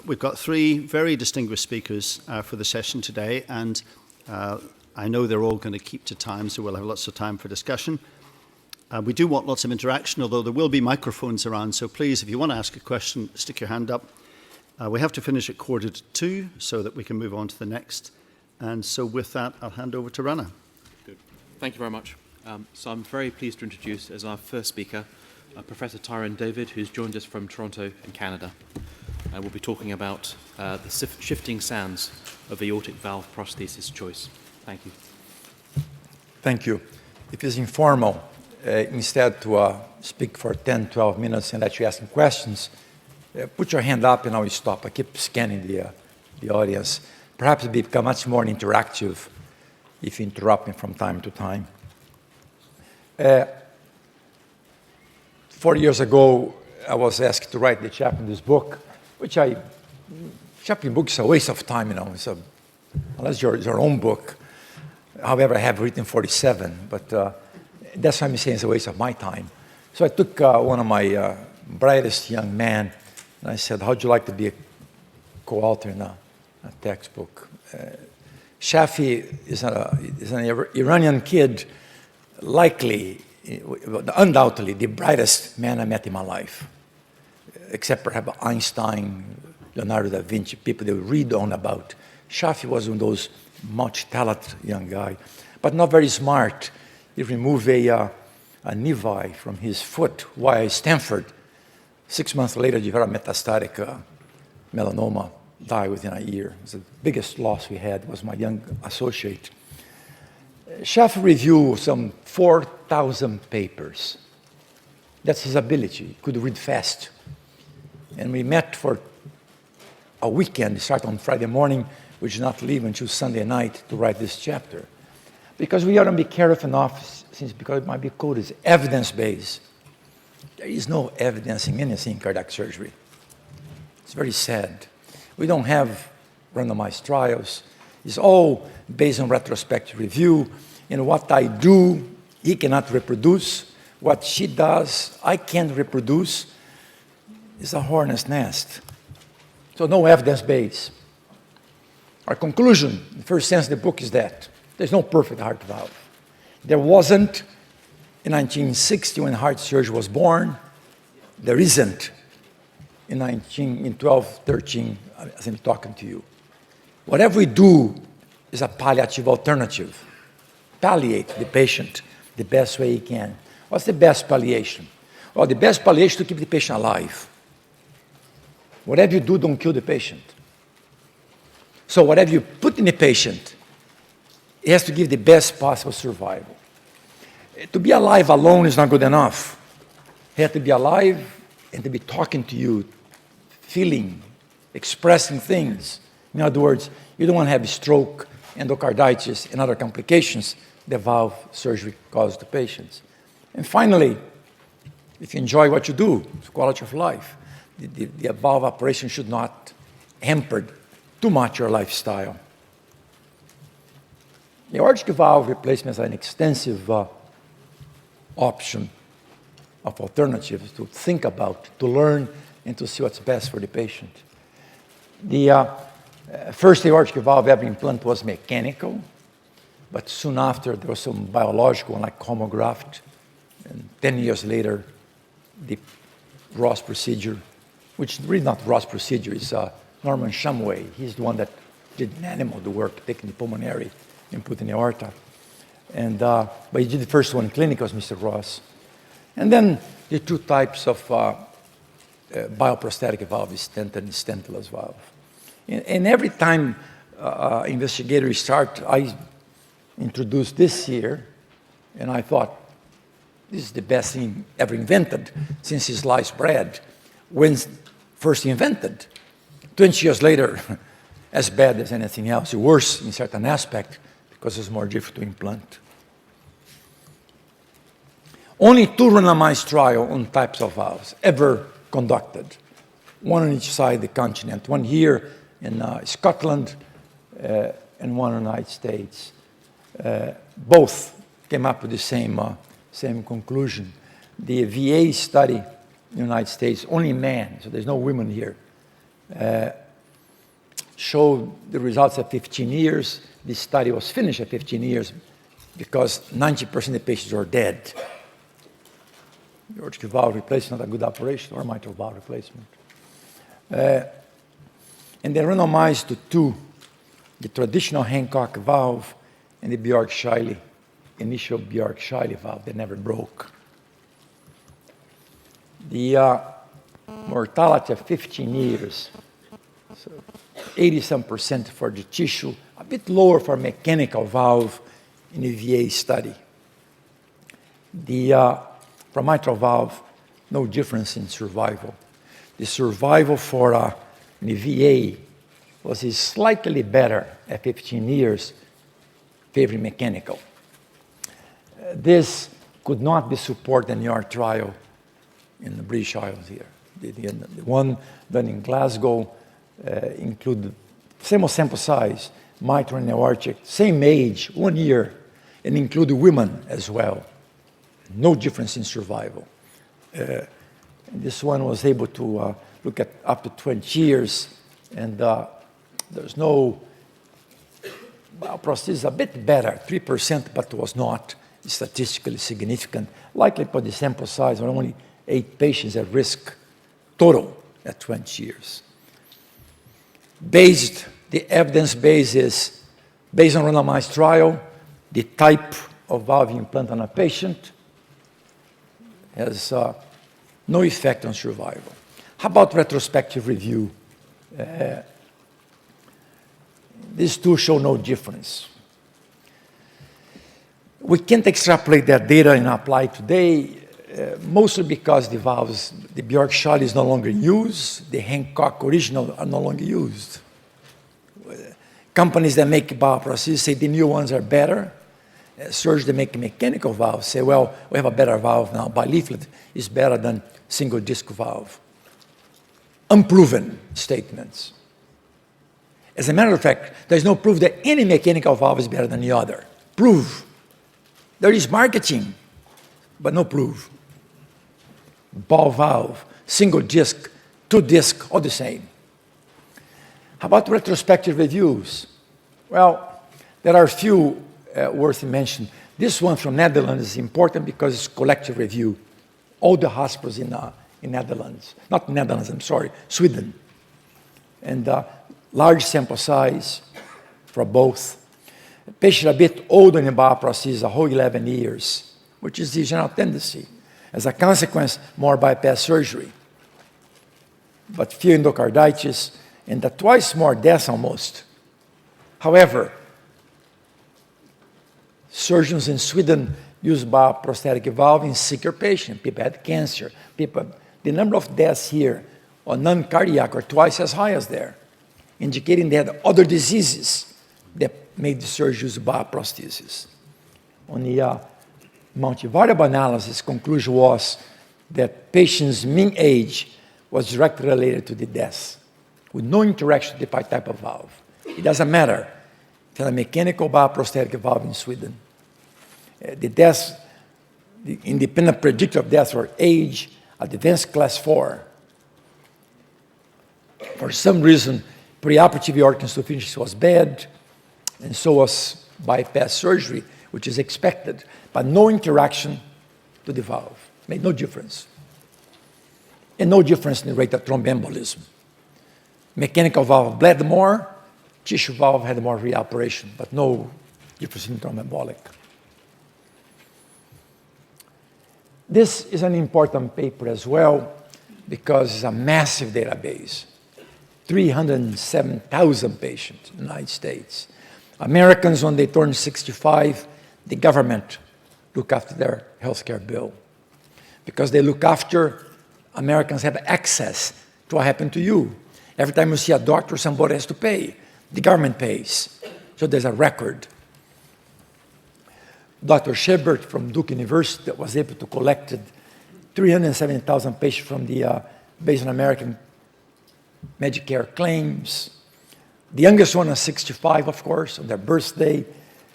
We've got three very distinguished speakers for the session today, and I know they're all going to keep to time, so we'll have lots of time for discussion. We do want lots of interaction, although there will be microphones around, so please, if you want to ask a question, stick your hand up. We have to finish at 1:45 so that we can move on to the next. And so with that, I'll hand over to Rana. Good. Thank you very much. So I'm very pleased to introduce as our first speaker Professor Tyrone David, who's joined us from Toronto in Canada. We'll be talking about the shifting sands of aortic valve prosthesis choice. Thank you. Thank you. If it's informal, instead to speak for 10, 12 minutes and let you ask questions, put your hand up and I will stop. I keep scanning the audience. Perhaps it will become much more interactive if you interrupt me from time to time. 4 years ago, I was asked to write the chapter in this book, which chapter in book is a waste of time, unless your own book. However, I have written 47, but that's why I'm saying it's a waste of my time. So I took one of my brightest young men, and I said, how'd you like to be a co-author in a textbook? Shafi is an Iranian kid, undoubtedly the brightest man I met in my life, except perhaps Einstein, Leonardo da Vinci, people that we read on about. Shafi was one of those multi-talented young guy, but not very smart. He removed a nevi from his foot while at Stanford. 6 months later, developed metastatic melanoma, died within a year. It was the biggest loss we had, was my young associate. Shafi reviewed some 4,000 papers. That's his ability. He could read fast. And we met for a weekend, start on Friday morning, we did not leave until Sunday night to write this chapter. Because we ought to be careful enough, because it might be called as evidence-based. There is no evidence in anything in cardiac surgery. It's very sad. We don't have randomized trials. It's all based on retrospective review. And what I do, he cannot reproduce. What she does, I can't reproduce. It's a hornet's nest. So no evidence base. Our conclusion, the first sense of the book is that there's no perfect heart valve. There wasn't in 1960 when heart surgery was born. There isn't in 12, 13, as I'm talking to you. Whatever we do is a palliative alternative. Palliate the patient the best way he can. What's the best palliation? Well, the best palliation is to keep the patient alive. Whatever you do, don't kill the patient. So whatever you put in the patient, it has to give the best possible survival. To be alive alone is not good enough. You have to be alive and to be talking to you, feeling, expressing things. In other words, you don't want to have stroke, endocarditis, and other complications that valve surgery causes to patients. And finally, if you enjoy what you do, it's quality of life. The valve operation should not hamper too much your lifestyle. The aortic valve replacement is an extensive option of alternatives to think about, to learn, and to see what's best for the patient. The first aortic valve ever implant was mechanical, but soon after there was some biological, like homograft, and 10 years later, the Ross procedure, which is really not Ross procedure, it's Norman Shumway. He's the one that did in animal the work, taking the pulmonary and put in the aorta. And, but he did the first one in clinic, was Mr. Ross. And then the two types of bioprosthetic valve, stent and stentless valve. And every time investigators start, I introduced this here, and I thought, this is the best thing ever invented since sliced bread. When first invented, 20 years later, as bad as anything else, worse in certain aspect, because it's more difficult to implant. Only 2 randomized trials on types of valves ever conducted. One on each side of the continent, one here in Scotland and one in the United States. Both came up with the same conclusion. The VA study in the United States, only men, so there's no women here, showed the results at 15 years. This study was finished at 15 years because 90% of the patients were dead. Aortic valve replacement, not a good operation, or mitral valve replacement. And they randomized to two, the traditional Hancock valve and the Bjork-Scheile, initial Bjork-Scheile valve that never broke. The mortality of 15 years, so 80-some% for the tissue, a bit lower for mechanical valve in the VA study. For mitral valve, no difference in survival. The survival for in the VA was slightly better at 15 years, favoring mechanical. This could not be supported in your trial in the British Isles here. The one done in Glasgow included same sample size, mitral and aortic, same age, 1 year, and included women as well. No difference in survival. This one was able to look at up to 20 years, and there's no, well, prosthesis a bit better, 3%, but was not statistically significant. Likely for the sample size, there were only 8 patients at risk total at 20 years. The evidence base is based on randomized trial, the type of valve implant on a patient has no effect on survival. How about retrospective review? These two show no difference. We can't extrapolate that data and apply today, mostly because the valves, the Bjork-Scheile is no longer used, the Hancock original are no longer used. Companies that make valve prostheses say the new ones are better. Surgeons that make mechanical valves say, well, we have a better valve now. Bileaflet is better than single disc valve. Unproven statements. As a matter of fact, there's no proof that any mechanical valve is better than the other. Proof. There is marketing, but no proof. Ball valve, single disc, 2 disc, all the same. How about retrospective reviews? Well, there are a few worth mentioning. This one from Netherlands is important because it's collective review. All the hospitals in Netherlands, not Netherlands, I'm sorry, Sweden. And large sample size for both. Patient a bit older in valve prosthesis, a whole 11 years, which is the general tendency. As a consequence, more bypass surgery. But few endocarditis, and twice more deaths almost. However, surgeons in Sweden use prosthetic valve in sicker patients. People had cancer. The number of deaths here on non-cardiac are twice as high as there, indicating they had other diseases that made the surgeons use prosthesis. On the multivariable analysis, conclusion was that patients' mean age was directly related to the deaths, with no interaction with the type of valve. It doesn't matter if it's a mechanical prosthetic valve in Sweden. The deaths, the independent predictor of deaths were age, advanced class 4. For some reason, preoperative aortic insufficiency was bad, and so was bypass surgery, which is expected, but no interaction to the valve. Made no difference. And no difference in the rate of thromboembolism. Mechanical valve bled more, tissue valve had more reoperation, but no difference in thromboembolic. This is an important paper as well because it's a massive database. 307,000 patients in the United States. Americans, when they turn 65, the government look after their healthcare bill. Because they look after, Americans have access to what happened to you. Every time you see a doctor, somebody has to pay. The government pays. So there's a record. Dr. Shepard from Duke University was able to collect 370,000 patients from the based on American Medicare claims. The youngest one is 65, of course, on their birthday,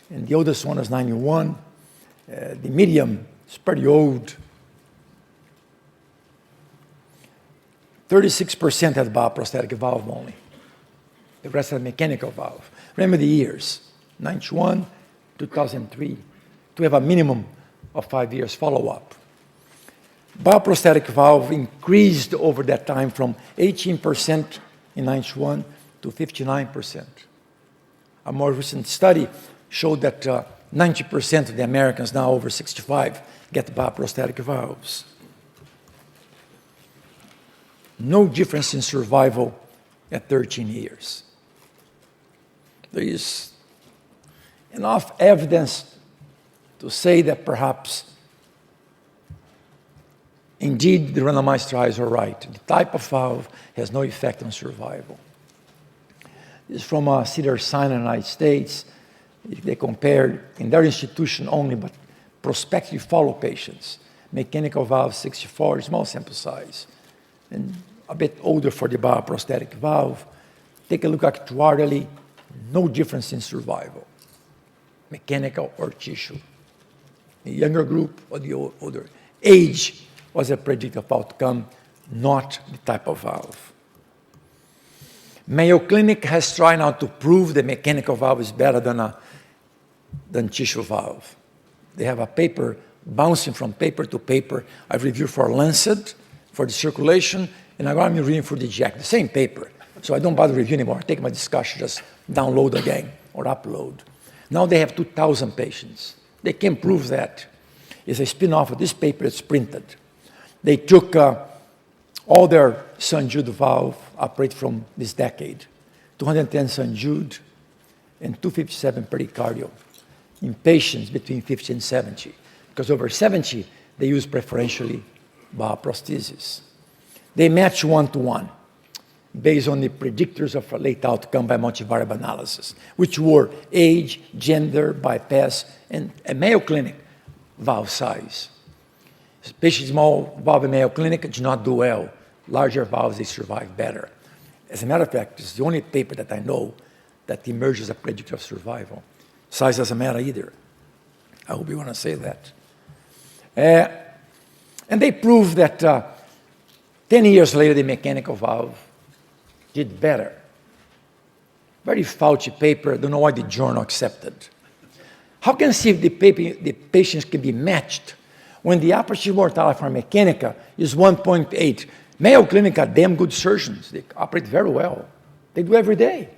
and the oldest one is 91. The medium is pretty old. 36% had bioprosthetic valve only. The rest had mechanical valve. Remember the years, 91, 2003, to have a minimum of 5 years follow-up. Bioprosthetic valve increased over that time from 18% in 91 to 59%. A more recent study showed that 90% of the Americans now over 65 get bioprosthetic valves. No difference in survival at 13 years. There is enough evidence to say that perhaps indeed the randomized trials are right. The type of valve has no effect on survival. This is from Cedars-Sinai in the United States. They compared, in their institution only, but prospective follow patients. Mechanical valve 64, small sample size, and a bit older for the bioprosthetic valve. Take a look actuarially, no difference in survival, mechanical or tissue. The younger group or the older. Age was a predictive outcome, not the type of valve. Mayo Clinic has tried now to prove the mechanical valve is better than tissue valve. They have a paper bouncing from paper to paper. I've reviewed for Lancet, for the circulation, and I'm reading for the JACC, the same paper. So I don't bother reviewing anymore. I take my discussion, just download again or upload. Now they have 2,000 patients. They can prove that. It's a spin-off of this paper that's printed. They took all their St. Jude valve operated from this decade, 210 St. Jude and 257 pericardial in patients between 50 and 70. Because over 70, they use preferentially bioprosthesis. They match one-to-one based on the predictors of a late outcome by multivariable analysis, which were age, gender, bypass, and a Mayo Clinic valve size. Patients small valve in Mayo Clinic did not do well. Larger valves, they survive better. As a matter of fact, it's the only paper that I know that emerges as a predictor of survival. Size doesn't matter either. I hope you want to say that. And they proved that 10 years later, the mechanical valve did better. Very faulty paper. I don't know why the journal accepted. How can you see if the patients can be matched when the operative mortality for mechanica is 1.8? Mayo Clinic are damn good surgeons. They operate very well. They do every day.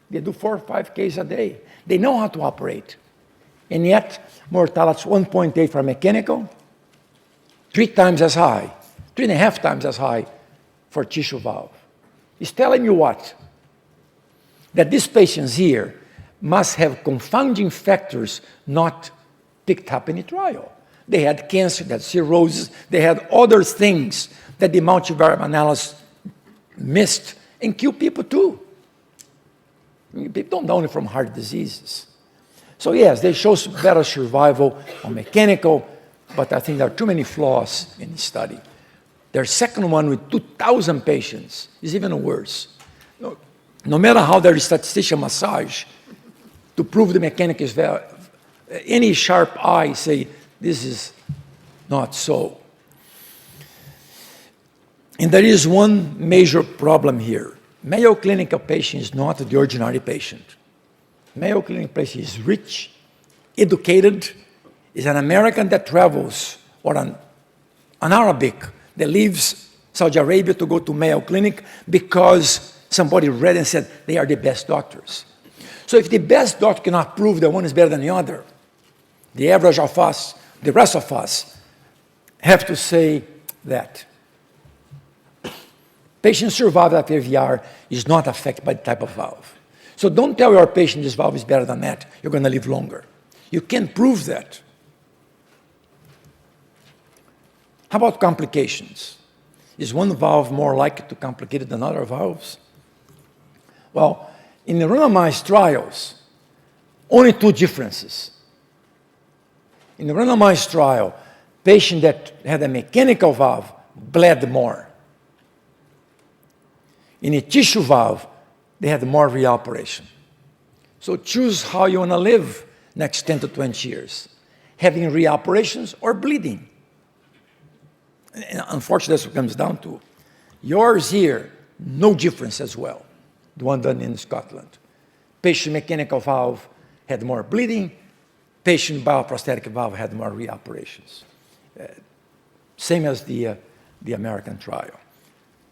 They do 4 or 5 cases a day. They know how to operate. And yet, mortality is 1.8 for mechanical, 3 times as high, 3.5 times as high for tissue valve. It's telling you what? That these patients here must have confounding factors not picked up in the trial. They had cancer, they had cirrhosis, they had other things that the multivariate analysis missed and killed people too. People don't die from heart diseases. So yes, they show better survival on mechanical, but I think there are too many flaws in the study. Their second one with 2,000 patients is even worse. No matter how their statistician massage to prove the mechanic is valid, any sharp eye say this is not so. And there is one major problem here. Mayo Clinic patient is not the ordinary patient. Mayo Clinic patient is rich, educated, is an American that travels, or an Arabic that leaves Saudi Arabia to go to Mayo Clinic because somebody read and said they are the best doctors. So if the best doctor cannot prove that one is better than the other, the average of us, the rest of us, have to say that. Patient survival after AVR is not affected by the type of valve. So don't tell your patient this valve is better than that. You're going to live longer. You can't prove that. How about complications? Is one valve more likely to complicate than other valves? Well, in the randomized trials, only 2 differences. In the randomized trial, patient that had a mechanical valve bled more. In a tissue valve, they had more reoperation. So choose how you want to live next 10 to 20 years, having reoperations or bleeding. And unfortunately, that's what it comes down to. Yours here, no difference as well. The one done in Scotland. Patient mechanical valve had more bleeding. Patient bioprosthetic valve had more reoperations. Same as the American trial.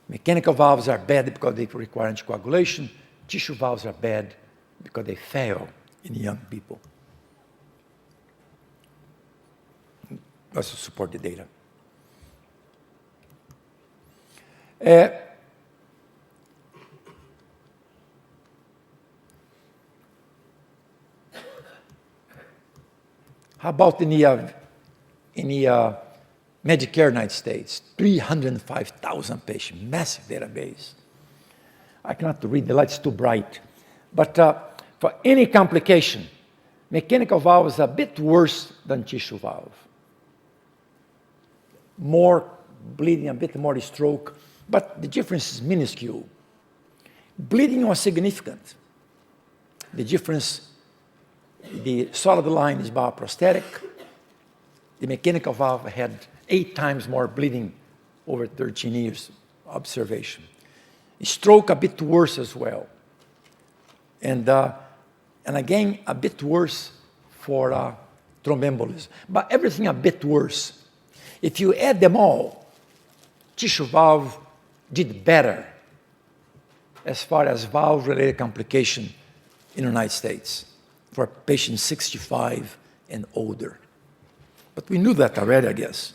Mechanical valves are bad because they require anticoagulation. Tissue valves are bad because they fail in young people. Let's support the data. How about in the Medicare United States? 305,000 patients, massive database. I cannot read, the light's too bright. But for any complication, mechanical valve is a bit worse than tissue valve. More bleeding, a bit more stroke, but the difference is minuscule. Bleeding was significant. The difference, the solid line is bioprosthetic. The mechanical valve had 8 times more bleeding over 13 years observation. Stroke a bit worse as well. And again, a bit worse for thromboembolism. But everything a bit worse. If you add them all, tissue valve did better as far as valve-related complication in the United States for patients 65 and older. But we knew that already, I guess.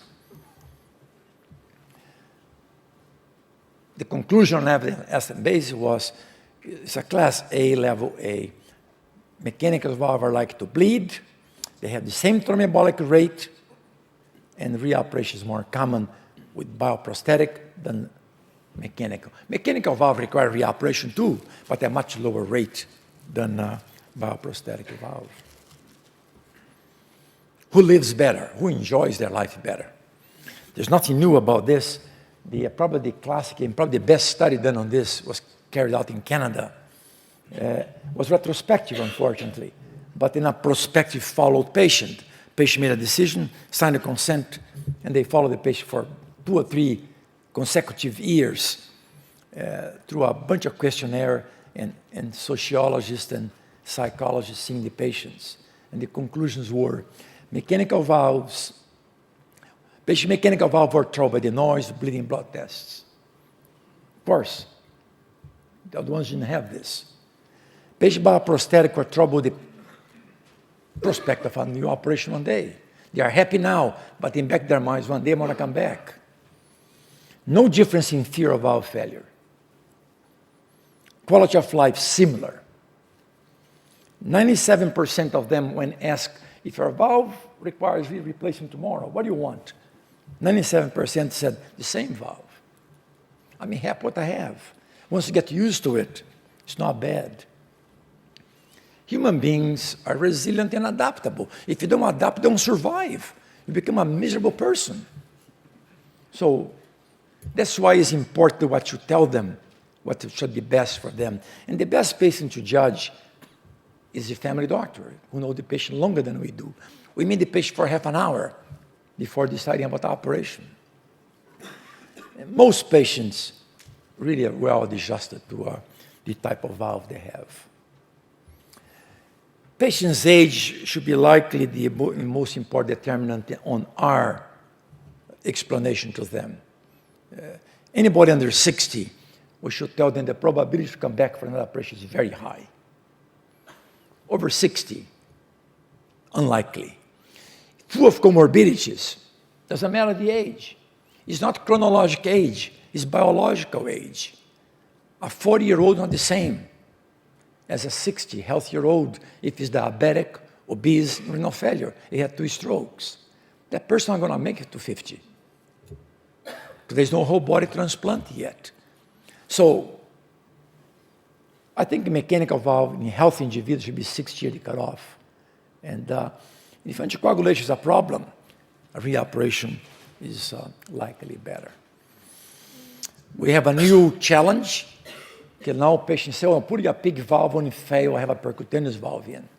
The conclusion on evidence basis was it's a class A, level A. Mechanical valve are like to bleed. They have the same thromboembolic rate, and reoperation is more common with bioprosthetic than mechanical. Mechanical valve require reoperation too, but at a much lower rate than bioprosthetic valve. Who lives better? Who enjoys their life better? There's nothing new about this. Probably the classic and probably the best study done on this was carried out in Canada. Was retrospective, unfortunately, but in a prospective followed patient. Patient made a decision, signed a consent, and they followed the patient for 2 or 3 consecutive years through a bunch of questionnaire and sociologists and psychologists seeing the patients. And the conclusions were mechanical valves, patient mechanical valve were troubled by the noise, bleeding blood tests. Of course, the other ones didn't have this. Patient bioprosthetic were troubled with the prospect of a new operation one day. They are happy now, but in back of their minds, one day I want to come back. No difference in fear of valve failure. Quality of life, similar. 97% of them, when asked, if your valve requires replacement tomorrow, what do you want? 97% said, the same valve. I'm happy what I have. Once you get used to it, it's not bad. Human beings are resilient and adaptable. If you don't adapt, you don't survive. You become a miserable person. So that's why it's important what you tell them, what should be best for them. And the best patient to judge is the family doctor, who knows the patient longer than we do. We meet the patient for half an hour before deciding about the operation. And most patients really are well adjusted to the type of valve they have. Patient's age should be likely the most important determinant on our explanation to them. Anybody under 60, we should tell them the probability to come back for another operation is very high. Over 60, unlikely. Full of comorbidities, doesn't matter the age. It's not chronological age, it's biological age. A 40-year-old not the same as a 60, healthy-year-old if he's diabetic, obese, renal failure. He had 2 strokes. That person not going to make it to 50. Because there's no whole body transplant yet. So I think the mechanical valve in healthy individuals should be 60 years cutoff. And if anticoagulation is a problem, a reoperation is likely better. We have a new challenge. Okay, now patients say, oh, I'm putting a PIG valve on, fail, I have a percutaneous valve in.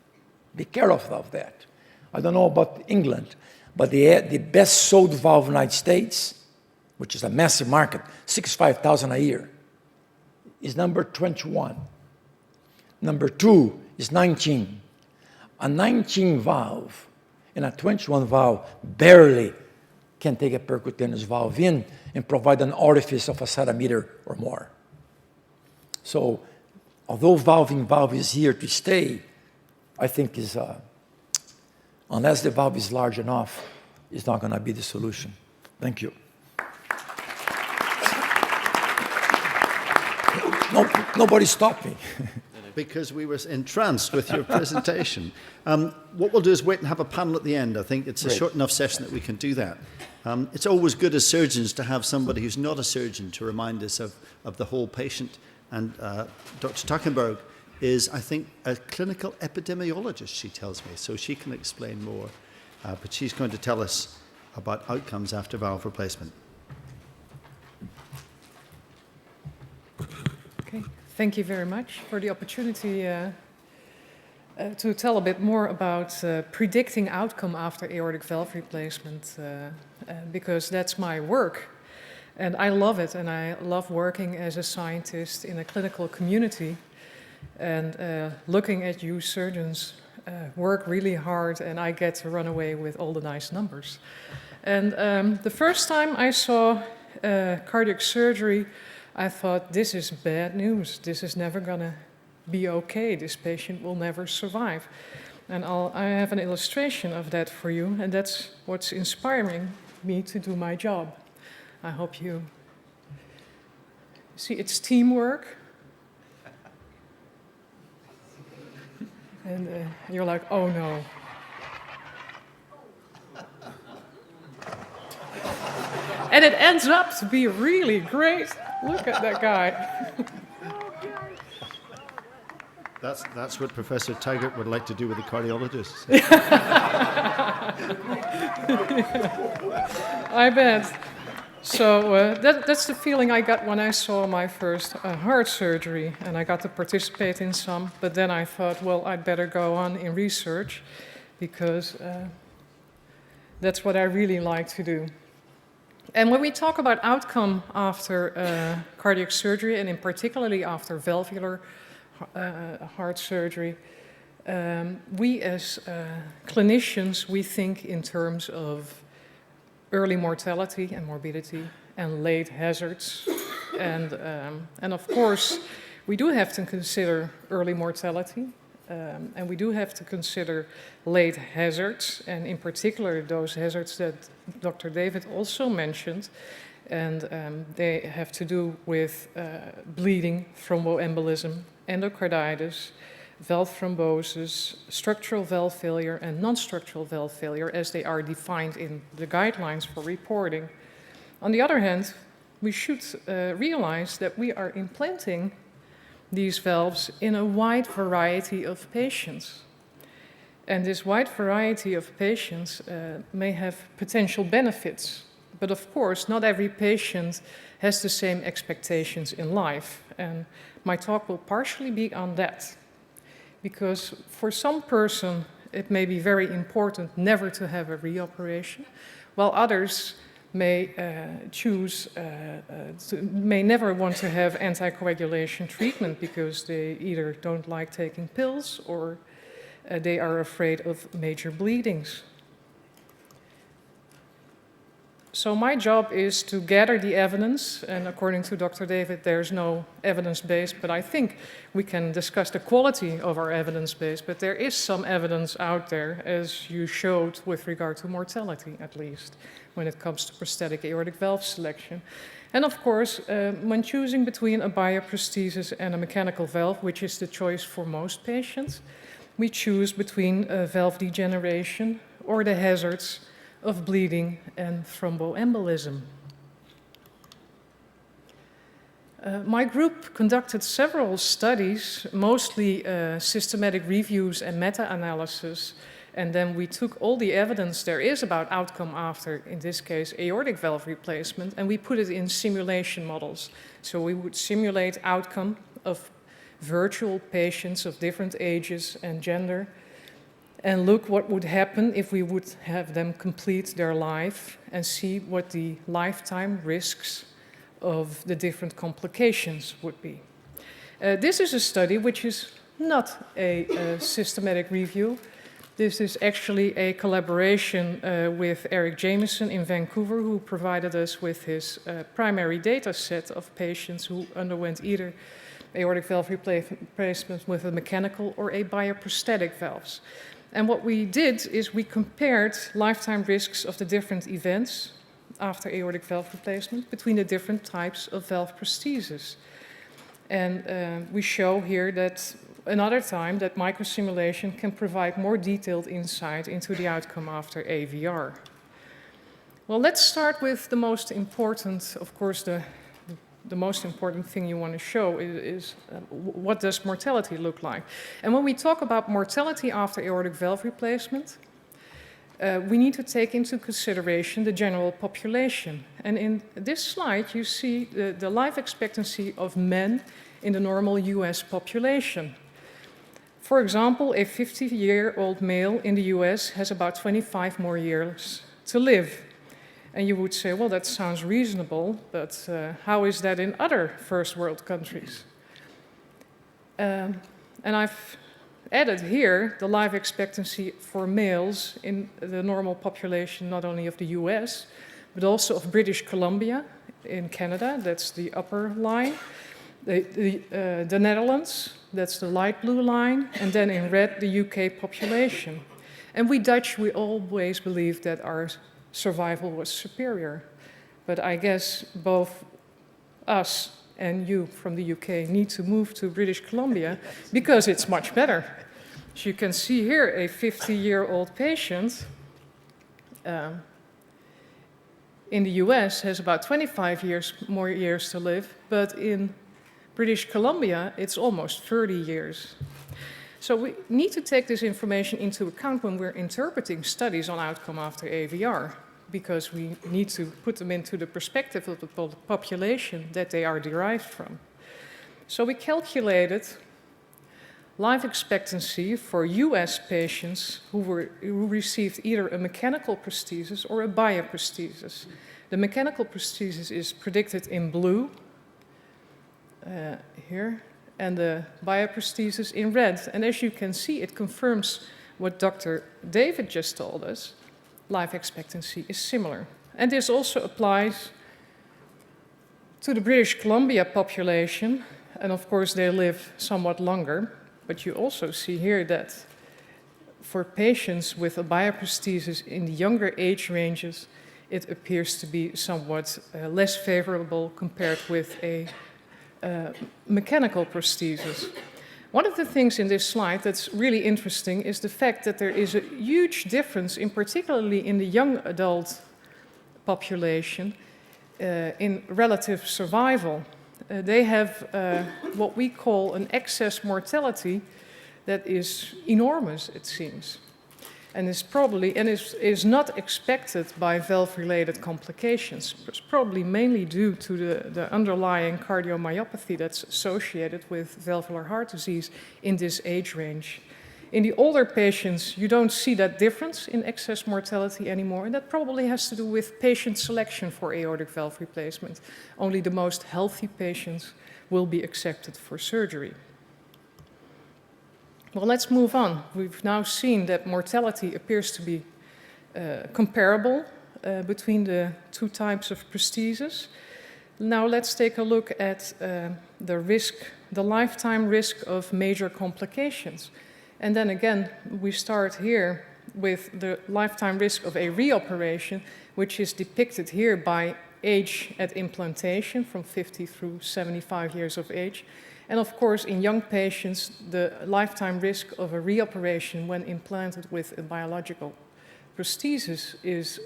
Be careful of that. I don't know about England, but the best sold valve in the United States which is a massive market, 65,000 a year, is number 21. Number 2 is 19. A 19 valve and a 21 valve barely can take a percutaneous valve in and provide an orifice of a centimeter or more. So, although valve is here to stay, I think unless the valve is large enough, it's not going to be the solution. Thank you. Nobody stopped me. Because we were entranced with your presentation. What we'll do is wait and have a panel at the end. I think it's a short enough session that we can do that. It's always good as surgeons to have somebody who's not a surgeon to remind us of the whole patient. And Dr. Takkenberg is, I think, a clinical epidemiologist, she tells me, so she can explain more. But she's going to tell us about outcomes after valve replacement. Okay, thank you very much for the opportunity to tell a bit more about predicting outcome after aortic valve replacement, because that's my work. And I love it, and I love working as a scientist in a clinical community and looking at you surgeons work really hard, and I get to run away with all the nice numbers. And the first time I saw cardiac surgery, I thought, this is bad news. This is never going to be okay. This patient will never survive. And I have an illustration of that for you, and that's what's inspiring me to do my job. I hope you see it's teamwork. And you're like, oh no. And it ends up to be really great. Look at that guy. That's what Professor Taggart would like to do with the cardiologists. I bet. So that's the feeling I got when I saw my first heart surgery, and I got to participate in some. But then I thought, well, I'd better go on in research, because that's what I really like to do. And when we talk about outcome after cardiac surgery, and in particularly after valvular heart surgery, we as clinicians, we think in terms of early mortality and morbidity and late hazards. And of course, we do have to consider early mortality, and we do have to consider late hazards, and in particular those hazards that Dr. David also mentioned, and they have to do with bleeding, thromboembolism, endocarditis, valve thrombosis, structural valve failure, and non-structural valve failure, as they are defined in the guidelines for reporting. On the other hand, we should realize that we are implanting these valves in a wide variety of patients. And this wide variety of patients may have potential benefits. But of course, not every patient has the same expectations in life. And my talk will partially be on that. Because for some person, it may be very important never to have a reoperation, while others may may never want to have anticoagulation treatment because they either don't like taking pills or they are afraid of major bleedings. So my job is to gather the evidence, and according to Dr. David, there's no evidence base, but I think we can discuss the quality of our evidence base, but there is some evidence out there, as you showed with regard to mortality, at least, when it comes to prosthetic aortic valve selection. And of course, when choosing between a bioprosthesis and a mechanical valve, which is the choice for most patients, we choose between valve degeneration or the hazards of bleeding and thromboembolism. My group conducted several studies, mostly systematic reviews and meta-analysis, and then we took all the evidence there is about outcome after, in this case, aortic valve replacement, and we put it in simulation models. So we would simulate outcome of virtual patients of different ages and gender, and look what would happen if we would have them complete their life and see what the lifetime risks of the different complications would be. This is a study which is not a systematic review. This is actually a collaboration with Eric Jameson in Vancouver, who provided us with his primary data set of patients who underwent either aortic valve replacement with a mechanical or a bioprosthetic valves. And what we did is we compared lifetime risks of the different events after aortic valve replacement between the different types of valve prosthesis. And we show here that another time that microsimulation can provide more detailed insight into the outcome after AVR. Well, let's start with the most important, of course, the most important thing you want to show is what does mortality look like? And when we talk about mortality after aortic valve replacement, we need to take into consideration the general population. And in this slide, you see the life expectancy of men in the normal US population. For example, a 50-year-old male in the US has about 25 more years to live. And you would say, well, that sounds reasonable, but how is that in other first world countries? And I've added here the life expectancy for males in the normal population, not only of the US, but also of British Columbia in Canada, that's the upper line, the Netherlands, that's the light blue line, and then in red, the UK population. And we Dutch, we always believed that our survival was superior. But I guess both us and you from the UK need to move to British Columbia because it's much better. As you can see here, a 50-year-old patient in the US has about 25 more years to live, but in British Columbia, it's almost 30 years. So we need to take this information into account when we're interpreting studies on outcome after AVR, because we need to put them into the perspective of the population that they are derived from. So we calculated life expectancy for US patients who received either a mechanical prosthesis or a bioprosthesis. The mechanical prosthesis is predicted in blue, here, and the bioprosthesis in red. And as you can see, it confirms what Dr. David just told us. Life expectancy is similar. And this also applies to the British Columbia population. And of course, they live somewhat longer. But you also see here that for patients with a bioprosthesis in the younger age ranges, it appears to be somewhat less favorable compared with a mechanical prosthesis. One of the things in this slide that's really interesting is the fact that there is a huge difference, in particularly in the young adult population, in relative survival. They have what we call an excess mortality that is enormous, it seems, and is not expected by valve-related complications. It's probably mainly due to the underlying cardiomyopathy that's associated with valvular heart disease in this age range. In the older patients, you don't see that difference in excess mortality anymore, and that probably has to do with patient selection for aortic valve replacement. Only the most healthy patients will be accepted for surgery. Well, let's move on. We've now seen that mortality appears to be comparable between the two types of prosthesis. Now let's take a look at the lifetime risk of major complications. And then again, we start here with the lifetime risk of a reoperation, which is depicted here by age at implantation from 50 through 75 years of age. And of course, in young patients, the lifetime risk of a reoperation when implanted with a biological prosthesis is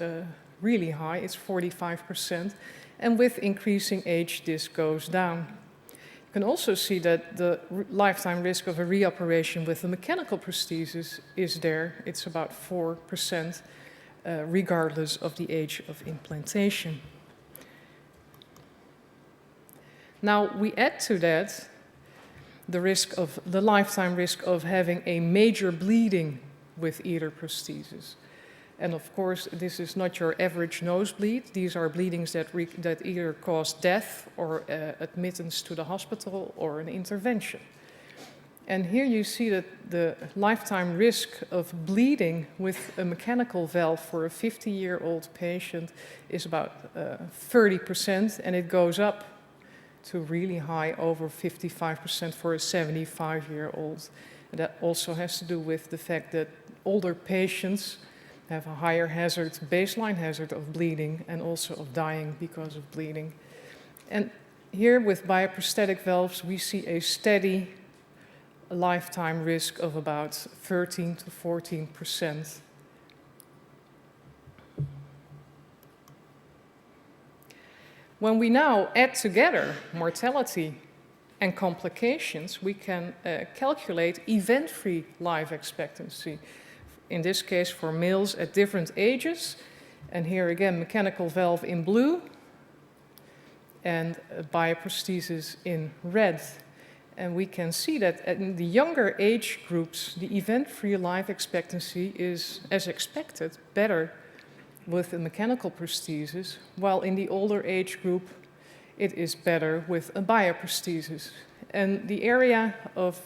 really high. It's 45%. And with increasing age, this goes down. You can also see that the lifetime risk of a reoperation with a mechanical prosthesis is there. It's about 4%, regardless of the age of implantation. Now, we add to that the lifetime risk of having a major bleeding with either prosthesis. And of course, this is not your average nosebleed. These are bleedings that either cause death or admittance to the hospital or an intervention. And here you see that the lifetime risk of bleeding with a mechanical valve for a 50-year-old patient is about 30%, and it goes up to really high, over 55% for a 75-year-old. And that also has to do with the fact that older patients have a higher hazard, baseline hazard of bleeding and also of dying because of bleeding. And here with bioprosthetic valves, we see a steady lifetime risk of about 13 to 14%. When we now add together mortality and complications, we can calculate event-free life expectancy. In this case, for males at different ages. And here again, mechanical valve in blue and bioprosthesis in red. And we can see that in the younger age groups, the event-free life expectancy is, as expected, better with a mechanical prosthesis, while in the older age group, it is better with a bioprosthesis. And the area of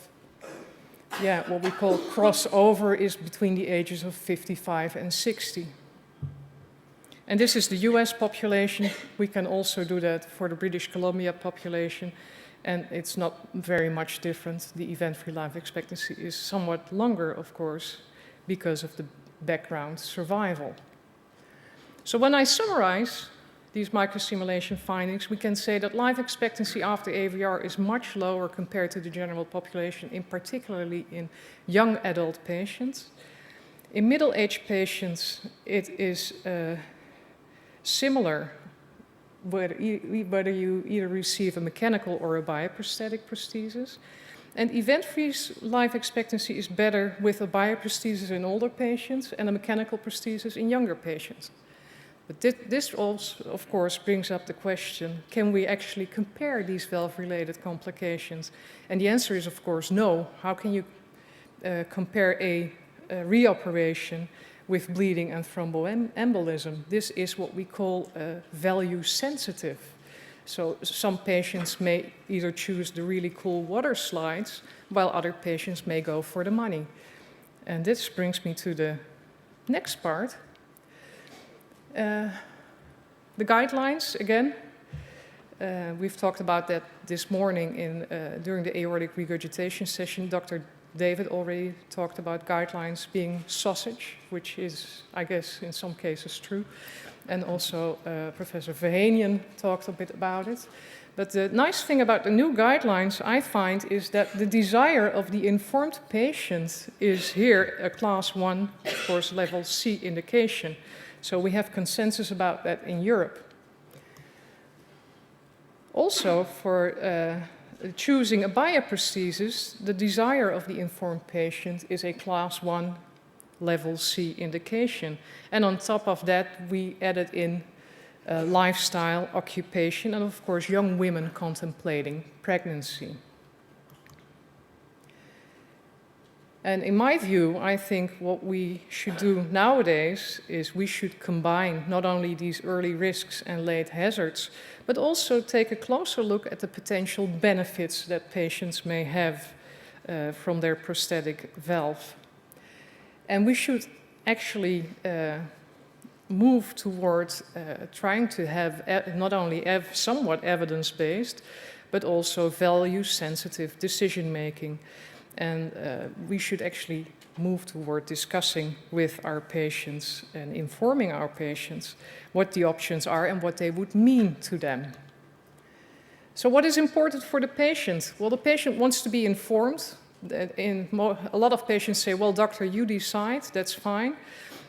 what we call crossover is between the ages of 55 and 60. And this is the US population. We can also do that for the British Columbia population. And it's not very much different. The event-free life expectancy is somewhat longer, of course, because of the background survival. So when I summarize these microsimulation findings, we can say that life expectancy after AVR is much lower compared to the general population, in particularly in young adult patients. In middle-aged patients, it is similar whether you either receive a mechanical or a bioprosthetic prosthesis. And event-free life expectancy is better with a bioprosthesis in older patients and a mechanical prosthesis in younger patients. But this also, of course, brings up the question, can we actually compare these valve-related complications? And the answer is, of course, no. How can you compare a reoperation with bleeding and thromboembolism? This is what we call value sensitive. So some patients may either choose the really cool water slides, while other patients may go for the money. And this brings me to the next part. The guidelines, again, we've talked about that this morning during the aortic regurgitation session. Dr. David already talked about guidelines being sausage, which is, I guess, in some cases true. And also Professor Verheyen talked a bit about it. But the nice thing about the new guidelines, I find, is that the desire of the informed patient is here a class 1, of course, level C indication. So we have consensus about that in Europe. Also, for choosing a bioprosthesis, the desire of the informed patient is a class 1 level C indication. And on top of that, we added in lifestyle, occupation, and of course, young women contemplating pregnancy. And in my view, I think what we should do nowadays is we should combine not only these early risks and late hazards, but also take a closer look at the potential benefits that patients may have from their prosthetic valve. And we should actually move towards trying to have not only somewhat evidence-based, but also value-sensitive decision-making. And we should actually move toward discussing with our patients and informing our patients what the options are and what they would mean to them. So what is important for the patient? Well, the patient wants to be informed. A lot of patients say, well, doctor, you decide, that's fine.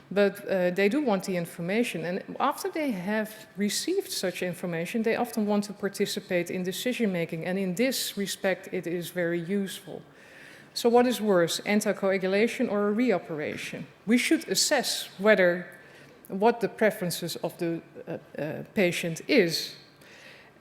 But they do want the information. And after they have received such information, they often want to participate in decision-making. And in this respect, it is very useful. So what is worse, anticoagulation or a reoperation? We should assess what the preferences of the patient is.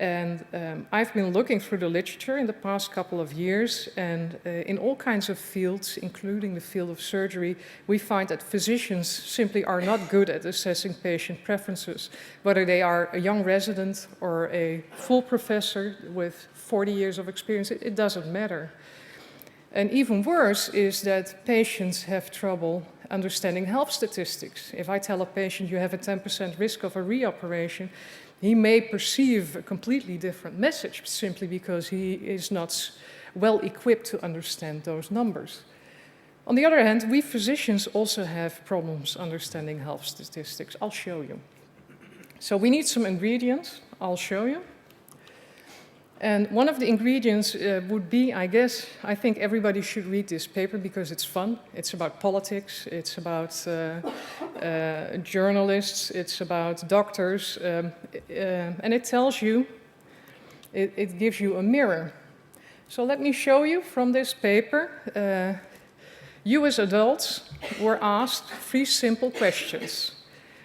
And I've been looking through the literature in the past couple of years, and in all kinds of fields, including the field of surgery, we find that physicians simply are not good at assessing patient preferences, whether they are a young resident or a full professor with 40 years of experience, it doesn't matter. And even worse is that patients have trouble understanding health statistics. If I tell a patient you have a 10% risk of a reoperation, he may perceive a completely different message simply because he is not well equipped to understand those numbers. On the other hand, we physicians also have problems understanding health statistics. I'll show you. So we need some ingredients. I'll show you. And one of the ingredients would be, I think everybody should read this paper because it's fun. It's about politics, it's about journalists, it's about doctors, and it tells you, it gives you a mirror. So let me show you from this paper. You as adults were asked 3 simple questions.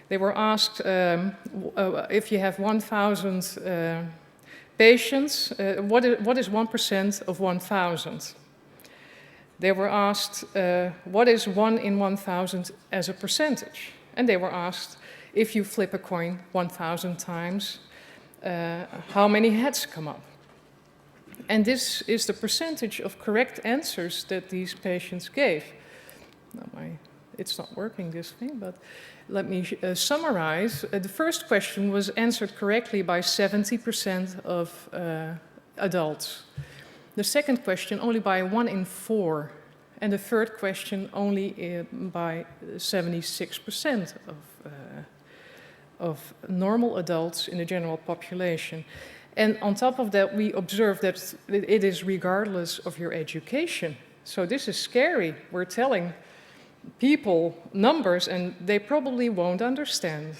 They were asked if you have 1,000 patients, what is 1% of 1,000? They were asked, what is 1 in 1,000 as a percentage? And they were asked, if you flip a coin 1,000 times, how many heads come up? And this is the percentage of correct answers that these patients gave. Now, it's not working, this thing, but let me summarize. The first question was answered correctly by 70% of adults. The second question only by 1 in 4. And the third question only by 76% of normal adults in the general population. And on top of that, we observe that it is regardless of your education. So this is scary. We're telling people numbers and they probably won't understand.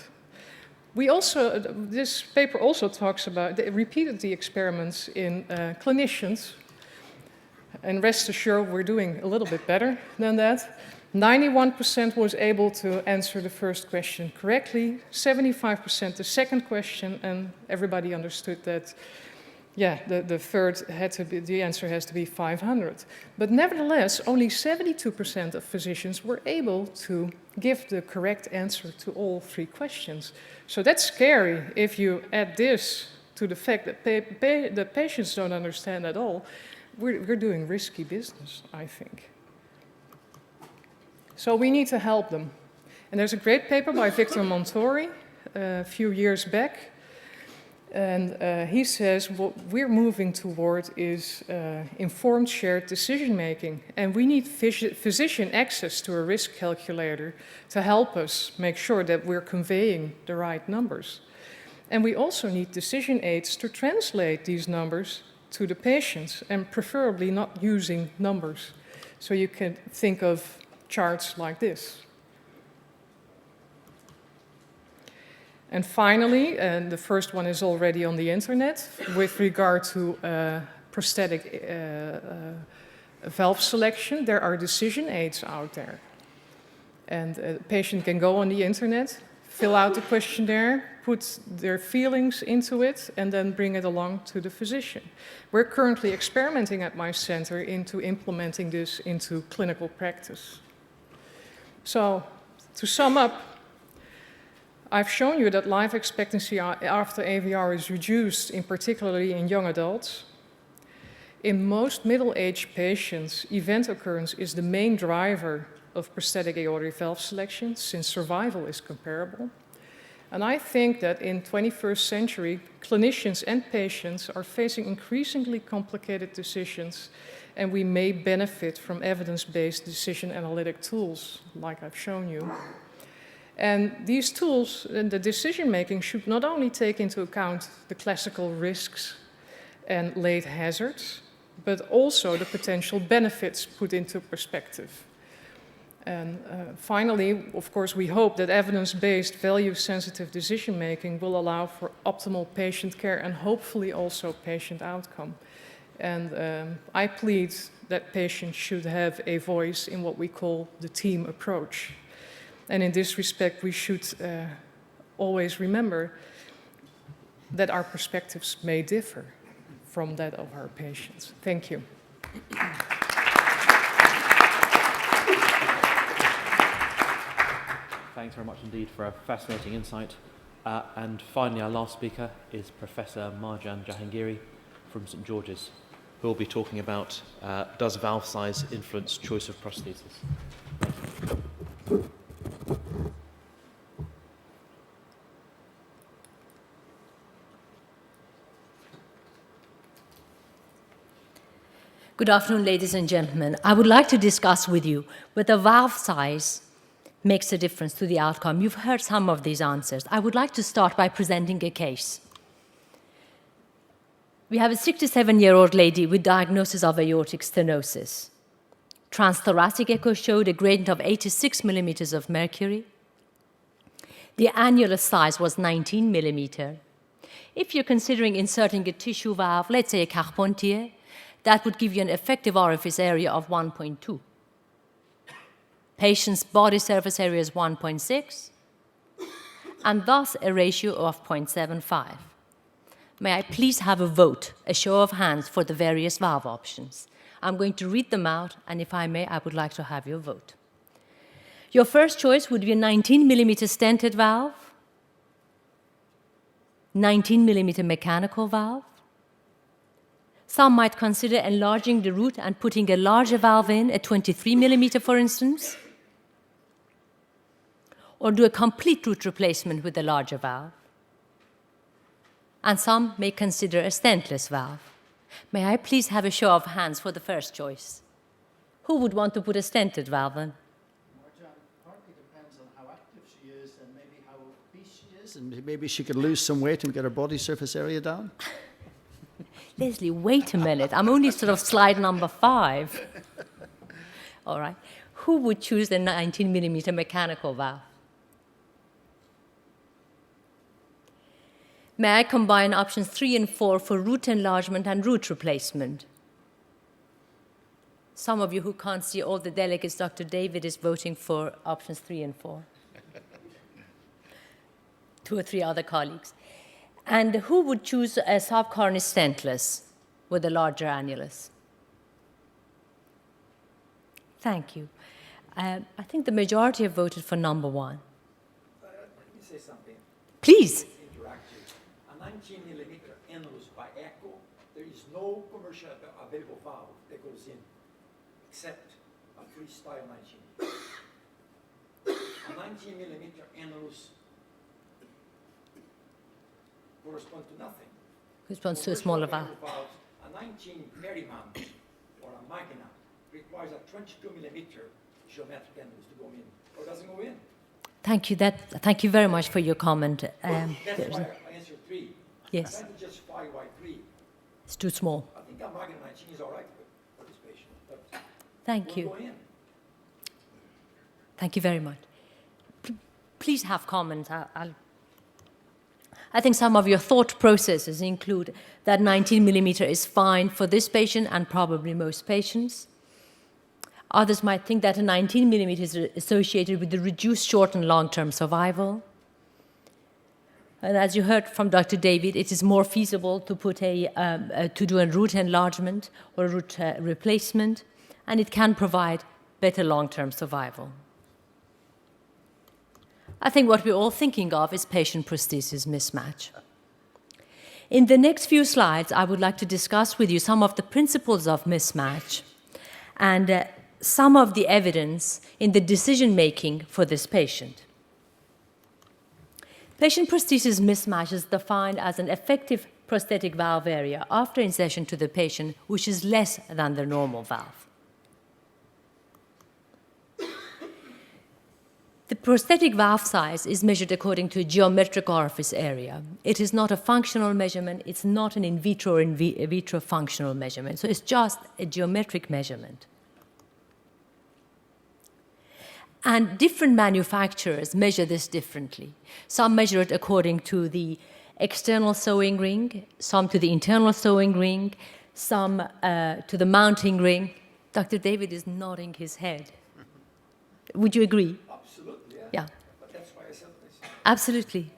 We also, this paper also talks about, they repeated the experiments in clinicians, and rest assured we're doing a little bit better than that. 91% was able to answer the first question correctly, 75% the second question, and everybody understood that the third had to be, the answer has to be 500. But nevertheless, only 72% of physicians were able to give the correct answer to all 3 questions. So that's scary. If you add this to the fact that the patients don't understand at all, we're doing risky business, I think. So we need to help them. And there's a great paper by Victor Montori a few years back. And he says what we're moving toward is informed shared decision making. And we need physician access to a risk calculator to help us make sure that we're conveying the right numbers. And we also need decision aids to translate these numbers to the patients, and preferably not using numbers. So you can think of charts like this. And finally, and the first one is already on the internet, with regard to prosthetic valve selection, there are decision aids out there. And a patient can go on the internet, fill out the questionnaire, put their feelings into it, and then bring it along to the physician. We're currently experimenting at my center into implementing this into clinical practice. So, to sum up, I've shown you that life expectancy after AVR is reduced, particularly in young adults. In most middle-aged patients, event occurrence is the main driver of prosthetic aortic valve selection, since survival is comparable. And I think that in 21st century, clinicians and patients are facing increasingly complicated decisions, and we may benefit from evidence-based decision analytic tools, like I've shown you. And these tools and the decision-making should not only take into account the classical risks and late hazards, but also the potential benefits put into perspective. And finally, of course, we hope that evidence-based, value-sensitive decision-making will allow for optimal patient care and hopefully also patient outcome. And I plead that patients should have a voice in what we call the team approach. And in this respect, we should always remember that our perspectives may differ from that of our patients. Thank you. Thanks very much indeed for a fascinating insight. And finally, our last speaker is Professor Marjan Jahangiri from St George's, who will be talking about does valve size influence choice of prosthesis. Good afternoon, ladies and gentlemen. I would like to discuss with you whether valve size makes a difference to the outcome. You've heard some of these answers. I would like to start by presenting a case. We have a 67-year-old lady with diagnosis of aortic stenosis. Transthoracic echo showed a gradient of 86 millimeters of mercury. The annulus size was 19 millimeter. If you're considering inserting a tissue valve, let's say a Carpentier, that would give you an effective orifice area of 1.2. Patient's body surface area is 1.6, and thus a ratio of 0.75. May I please have a vote, a show of hands for the various valve options? I'm going to read them out, and if I may, I would like to have your vote. Your first choice would be a 19 millimeter stented valve, 19 millimeter mechanical valve. Some might consider enlarging the root and putting a larger valve in, a 23 millimeter, for instance, or do a complete root replacement with a larger valve. And some may consider a stentless valve. May I please have a show of hands for the first choice? Who would want to put a stented valve in? Marjan, partly depends on how active she is and maybe how obese she is, and maybe she could lose some weight and get her body surface area down. Leslie, wait a minute. I'm only sort of slide number 5. All right. Who would choose the 19 millimeter mechanical valve? May I combine options 3 and 4 for root enlargement and root replacement? Some of you who can't see all the delegates, Dr. David is voting for options 3 and 4. 2 or 3 other colleagues. And who would choose a subcoronary stentless with a larger annulus? Thank you. I think the majority have voted for number 1. Let me say something. Please. Interactive. A 19 millimeter annulus by echo, there is no commercial available valve that goes in except a freestyle 19. A 19 millimeter annulus corresponds to nothing. Corresponds to a smaller valve. A 19 Merriman or a Magna requires a 22 millimeter geometric annulus to go in, or doesn't go in. Thank you. Thank you very much for your comment. That's why I answered 3. Yes. I tried to justify why 3. It's too small. I think a Magna 19 is all right for this patient, but Thank you. go in. Thank you very much. Please have comments. I think some of your thought processes include that 19 millimeter is fine for this patient and probably most patients. Others might think that a 19 millimeter is associated with the reduced short and long-term survival. And as you heard from Dr. David, it is more feasible to put to do a root enlargement or a root replacement, and it can provide better long-term survival. I think what we're all thinking of is patient prosthesis mismatch. In the next few slides, I would like to discuss with you some of the principles of mismatch and some of the evidence in the decision-making for this patient. Patient prosthesis mismatch is defined as an effective prosthetic valve area after insertion to the patient, which is less than the normal valve. The prosthetic valve size is measured according to a geometric orifice area. It is not a functional measurement. It's not an in vitro or in vitro functional measurement. So it's just a geometric measurement. And different manufacturers measure this differently. Some measure it according to the external sewing ring, some to the internal sewing ring, some to the mounting ring. Dr. David is nodding his head. Would you agree? Absolutely, yeah. Yeah. But that's why I said this. Absolutely.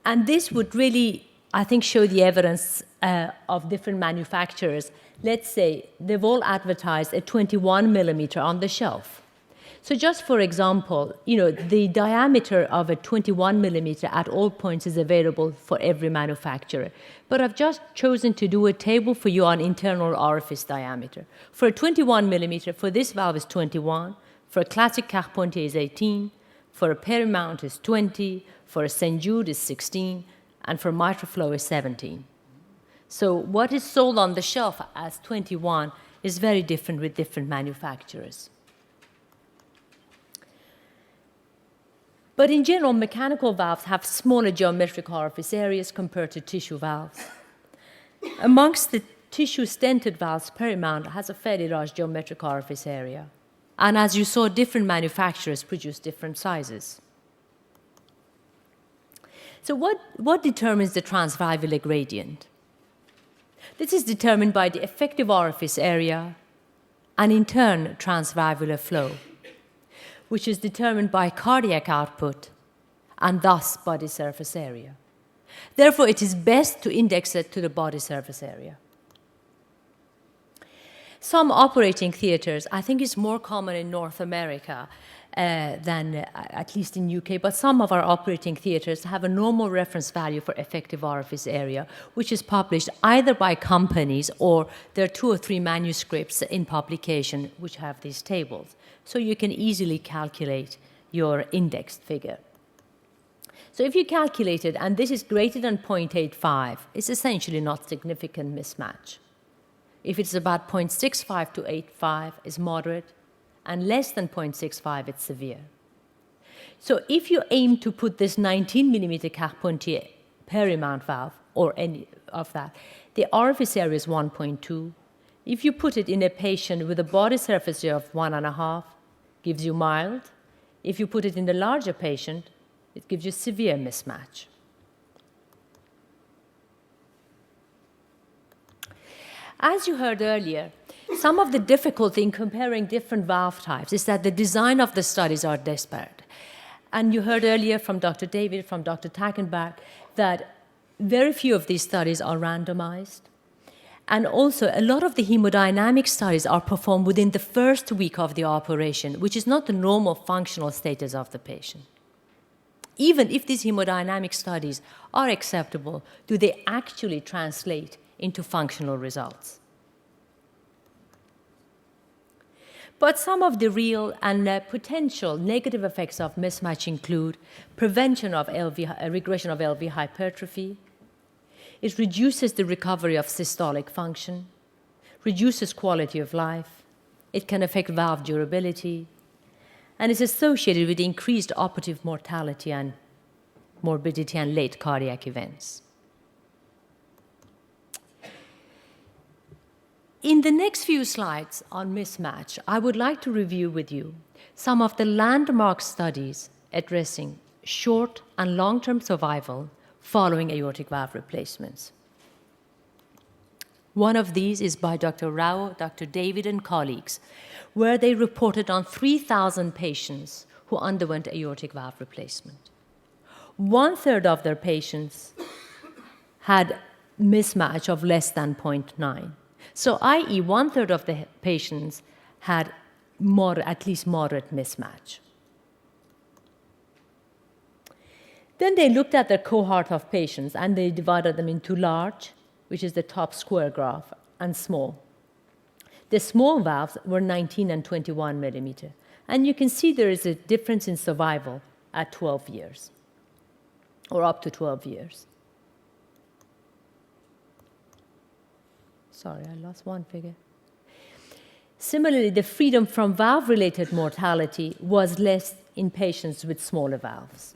And this would really, I think, show the evidence of different manufacturers. Let's say they've all advertised a 21 millimeter on the shelf. So just for example, the diameter of a 21 millimeter at all points is available for every manufacturer. But I've just chosen to do a table for you on internal orifice diameter. For a 21 millimeter, for this valve is 21. For a classic Carpentier is 18. For a perimount is 20. For a St. Jude is 16. And for mitral flow is 17. So what is sold on the shelf as 21 is very different with different manufacturers. But in general, mechanical valves have smaller geometric orifice areas compared to tissue valves. Amongst the tissue stented valves, perimount has a fairly large geometric orifice area. And as you saw, different manufacturers produce different sizes. So what determines the transvalvular gradient? This is determined by the effective orifice area and in turn transvalvular flow, which is determined by cardiac output and thus body surface area. Therefore, it is best to index it to the body surface area. Some operating theaters, I think it's more common in North America than at least in UK, but some of our operating theaters have a normal reference value for effective orifice area, which is published either by companies or there are 2 or 3 manuscripts in publication which have these tables. So you can easily calculate your indexed figure. So if you calculate it, and this is greater than 0.85, it's essentially not significant mismatch. If it's about 0.65 to 85, it's moderate, and less than 0.65, it's severe. So if you aim to put this 19 millimeter Carpentier perimount valve, or any of that, the orifice area is 1.2. If you put it in a patient with a body surface area of 1.5, gives you mild. If you put it in the larger patient, it gives you severe mismatch. As you heard earlier, some of the difficulty in comparing different valve types is that the design of the studies are disparate. And you heard earlier from Dr. David, from Dr. Takkenberg, that very few of these studies are randomized. And also, a lot of the hemodynamic studies are performed within the first week of the operation, which is not the normal functional status of the patient. Even if these hemodynamic studies are acceptable, do they actually translate into functional results? But some of the real and potential negative effects of mismatch include prevention of regression of LV hypertrophy. It reduces the recovery of systolic function, reduces quality of life. It can affect valve durability, and is associated with increased operative mortality and morbidity and late cardiac events. In the next few slides on mismatch, I would like to review with you some of the landmark studies addressing short and long-term survival following aortic valve replacements. One of these is by Dr. Rao, Dr. David, and colleagues, where they reported on 3,000 patients who underwent aortic valve replacement. 1/3 of their patients had mismatch of less than 0.9. So, i.e., 1/3 of the patients had at least moderate mismatch. Then they looked at their cohort of patients and they divided them into large, which is the top square graph, and small. The small valves were 19 and 21 millimeter. And you can see there is a difference in survival at 12 years, or up to 12 years. Sorry, I lost one figure. Similarly, the freedom from valve-related mortality was less in patients with smaller valves.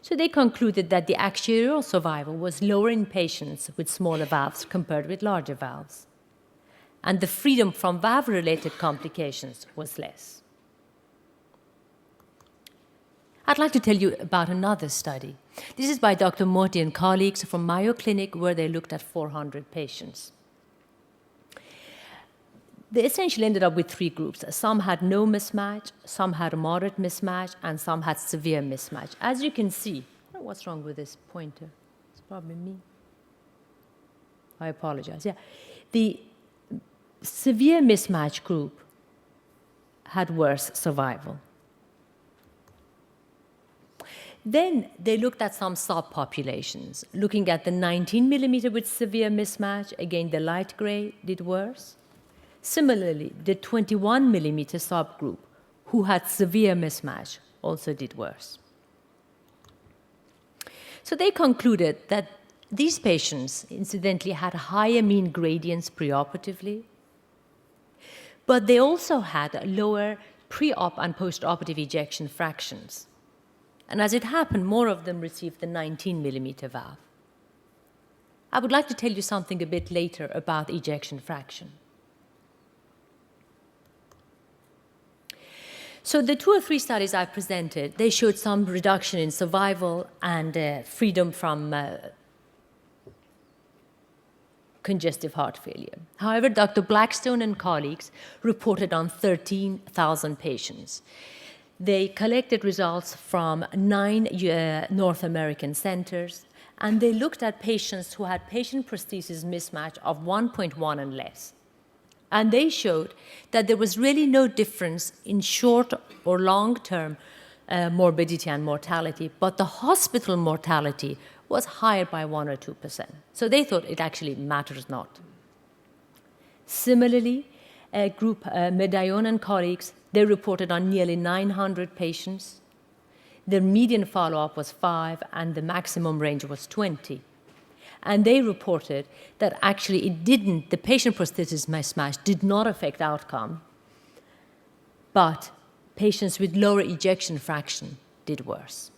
So they concluded that the actuarial survival was lower in patients with smaller valves compared with larger valves. And the freedom from valve-related complications was less. I'd like to tell you about another study. This is by Dr. Morty and colleagues from Mayo Clinic, where they looked at 400 patients. they essentially ended up with 3 groups. Some had no mismatch, some had a moderate mismatch, and some had severe mismatch. As you can see, what's wrong with this pointer? It's probably me. I apologize. Yeah. The severe mismatch group had worse survival. Then they looked at some subpopulations, looking at the 19 millimeter with severe mismatch. Again, the light gray did worse. Similarly, the 21 millimeter subgroup, who had severe mismatch, also did worse. So they concluded that these patients, incidentally, had higher mean gradients preoperatively, but they also had lower pre-op and post-operative ejection fractions. And as it happened, more of them received the 19 millimeter valve. I would like to tell you something a bit later about ejection fraction. So the 2 or 3 studies I presented, they showed some reduction in survival and freedom from congestive heart failure. However, Dr. Blackstone and colleagues reported on 13,000 patients. They collected results from 9 North American centers, and they looked at patients who had patient prosthesis mismatch of 1.1 and less. And they showed that there was really no difference in short or long-term morbidity and mortality, but the hospital mortality was higher by 1 or 2%. So they thought it actually matters not. Similarly, a group, Medaillon and colleagues, they reported on nearly 900 patients. Their median follow-up was 5, and the maximum range was 20. And they reported that actually the patient prosthesis mismatch did not affect outcome, but patients with lower ejection fraction did worse.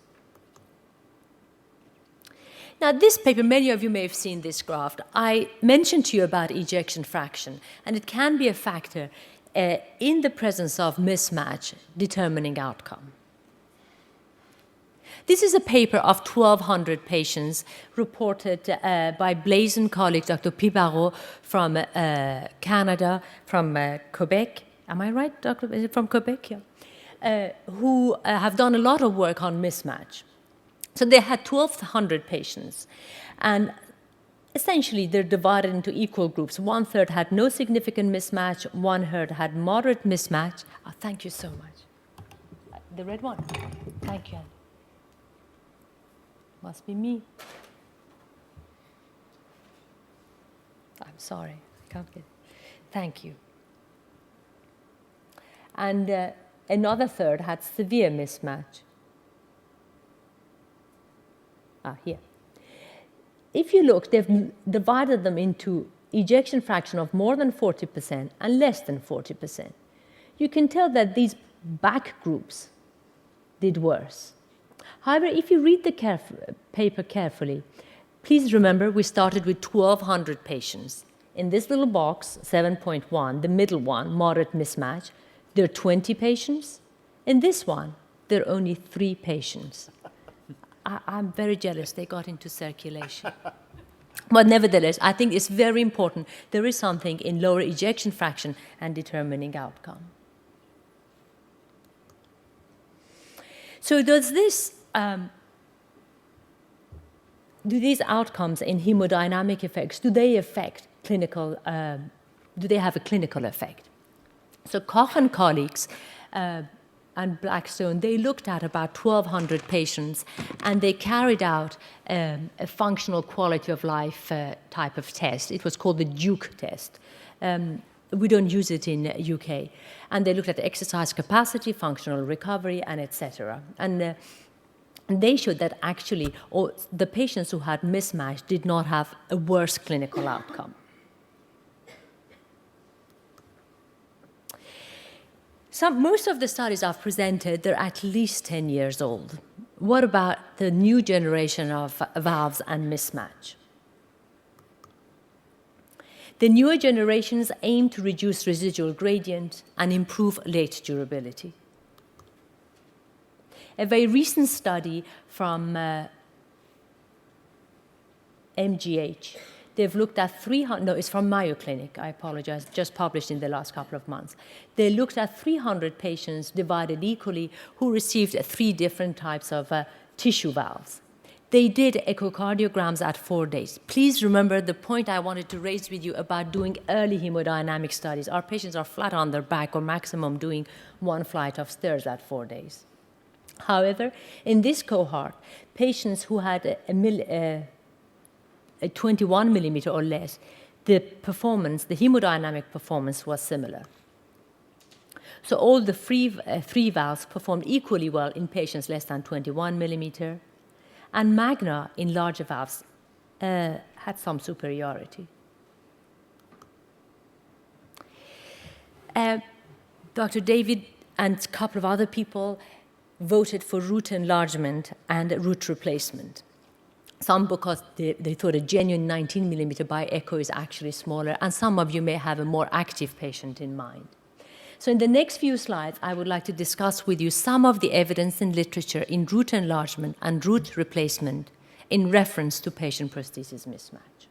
Now, this paper, many of you may have seen this graph. I mentioned to you about ejection fraction, and it can be a factor in the presence of mismatch determining outcome. This is a paper of 1,200 patients reported by Blazon colleague Dr. Pibarot from Canada, from Quebec. Am I right, Doctor? Is it from Quebec? Yeah. Who have done a lot of work on mismatch. So they had 1,200 patients, and essentially they're divided into equal groups. 1/3 had no significant mismatch, 1/3 had moderate mismatch. Oh, thank you so much. The red one. Thank you. Must be me. I'm sorry, I can't get it. Thank you. And another 1/3 had severe mismatch. Here. If you look, they've divided them into ejection fraction of more than 40% and less than 40%. You can tell that these back groups did worse. However, if you read the paper carefully, please remember we started with 1,200 patients. In this little box, 7.1, the middle one, moderate mismatch, there are 20 patients. In this one, there are only 3 patients. I'm very jealous they got into circulation. But nevertheless, I think it's very important. There is something in lower ejection fraction and determining outcome. So does this, do these outcomes in hemodynamic effects, do they affect clinical, do they have a clinical effect? So Koch and colleagues and Blackstone, they looked at about 1,200 patients, and they carried out a functional quality of life type of test. It was called the Duke test. We don't use it in UK. And they looked at exercise capacity, functional recovery, and etc. And they showed that actually the patients who had mismatch did not have a worse clinical outcome. Most of the studies I've presented, they're at least 10 years old. What about the new generation of valves and mismatch? The newer generations aim to reduce residual gradient and improve late durability. A very recent study from MGH, They've looked at 300, no, it's from Mayo Clinic, I apologize, just published in the last couple of months. They looked at 300 patients divided equally who received 3 different types of tissue valves. They did echocardiograms at 4 days. Please remember the point I wanted to raise with you about doing early hemodynamic studies. Our patients are flat on their back or maximum doing 1 flight of stairs at 4 days. However, in this cohort, patients who had a 21 millimeter or less, the performance, the hemodynamic performance was similar. So all the 3 valves performed equally well in patients less than 21 millimeter, and Magna in larger valves had some superiority. Dr. David and a couple of other people voted for root enlargement and root replacement. Some because they thought a genuine 19 millimeter by echo is actually smaller, and some of you may have a more active patient in mind. So in the next few slides, I would like to discuss with you some of the evidence in literature in root enlargement and root replacement in reference to patient prosthesis mismatch.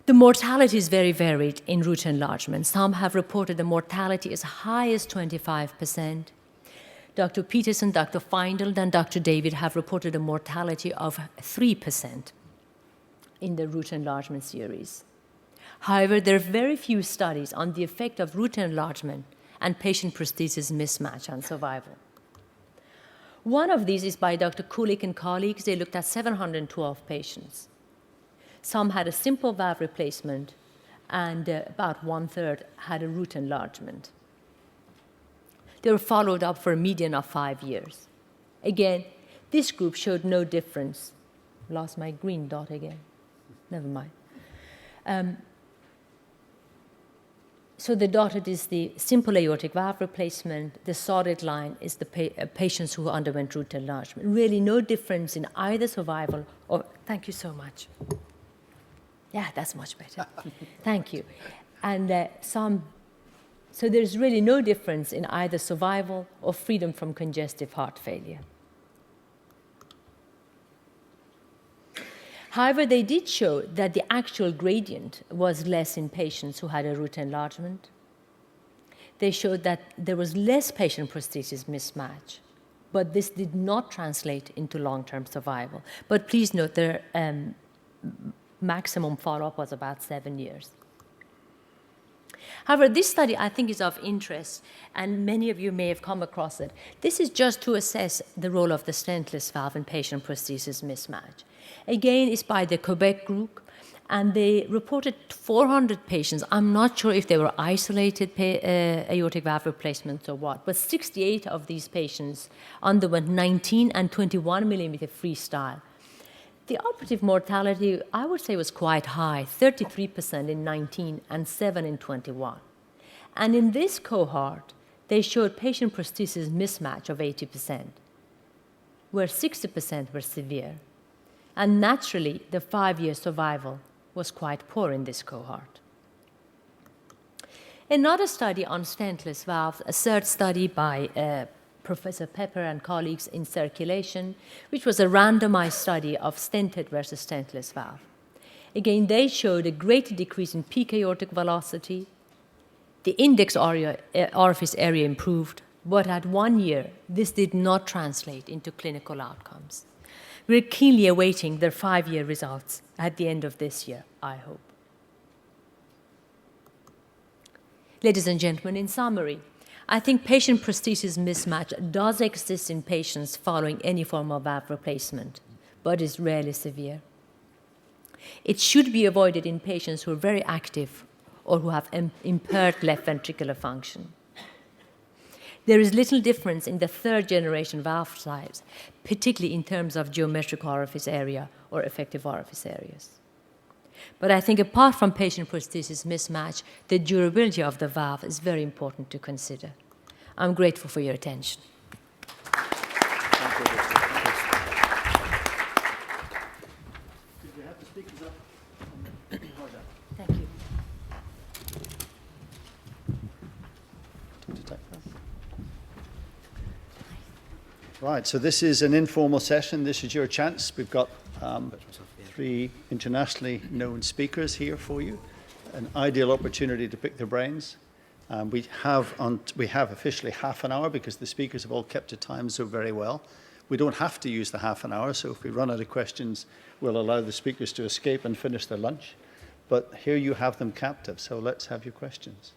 The mortality is very varied in root enlargement. Some have reported the mortality as high as 25%. Dr. Peterson, Dr. Feindl, and Dr. David have reported a mortality of 3% in the root enlargement series. However, there are very few studies on the effect of root enlargement and patient prosthesis mismatch on survival. One of these is by Dr. Kulik and colleagues. They looked at 712 patients. Some had a simple valve replacement, and about 1/3 had a root enlargement. They were followed up for a median of 5 years. Again, this group showed no difference. Lost my green dot again. Never mind. So the dotted is the simple aortic valve replacement. The solid line is the patients who underwent root enlargement. Really no difference in either survival or, thank you so much. Yeah, that's much better. Thank you. And so there's really no difference in either survival or freedom from congestive heart failure. However, they did show that the actual gradient was less in patients who had a root enlargement. They showed that there was less patient prosthesis mismatch, but this did not translate into long-term survival. But please note their maximum follow-up was about 7 years. However, this study I think is of interest, and many of you may have come across it. This is just to assess the role of the stentless valve in patient prosthesis mismatch. Again, it's by the Quebec group, and they reported 400 patients. I'm not sure if they were isolated aortic valve replacements or what, but 68 of these patients underwent 19 and 21 millimeter freestyle. The operative mortality, I would say, was quite high, 33% in 19 and 7 in 21. And in this cohort, they showed patient prosthesis mismatch of 80%, where 60% were severe. And naturally, the 5-year survival was quite poor in this cohort. Another study on stentless valves, a third study by Professor Pepper and colleagues in Circulation, which was a randomized study of stented versus stentless valve. Again, they showed a great decrease in peak aortic velocity. The index orifice area improved, but at 1 year, this did not translate into clinical outcomes. We're keenly awaiting their 5-year results at the end of this year, I hope. Ladies and gentlemen, in summary, I think patient prosthesis mismatch does exist in patients following any form of valve replacement, but is rarely severe. It should be avoided in patients who are very active or who have impaired left ventricular function. There is little difference in the third-generation valve types, particularly in terms of geometric orifice area or effective orifice areas. But I think apart from patient prosthesis mismatch, the durability of the valve is very important to consider. I'm grateful for your attention. Thank you. Right, so this is an informal session. This is your chance. We've got three internationally known speakers here for you, an ideal opportunity to pick their brains. We have officially half an hour because the speakers have all kept to time so very well. We don't have to use the half an hour, so if we run out of questions, we'll allow the speakers to escape and finish their lunch. But here you have them captive, so let's have your questions.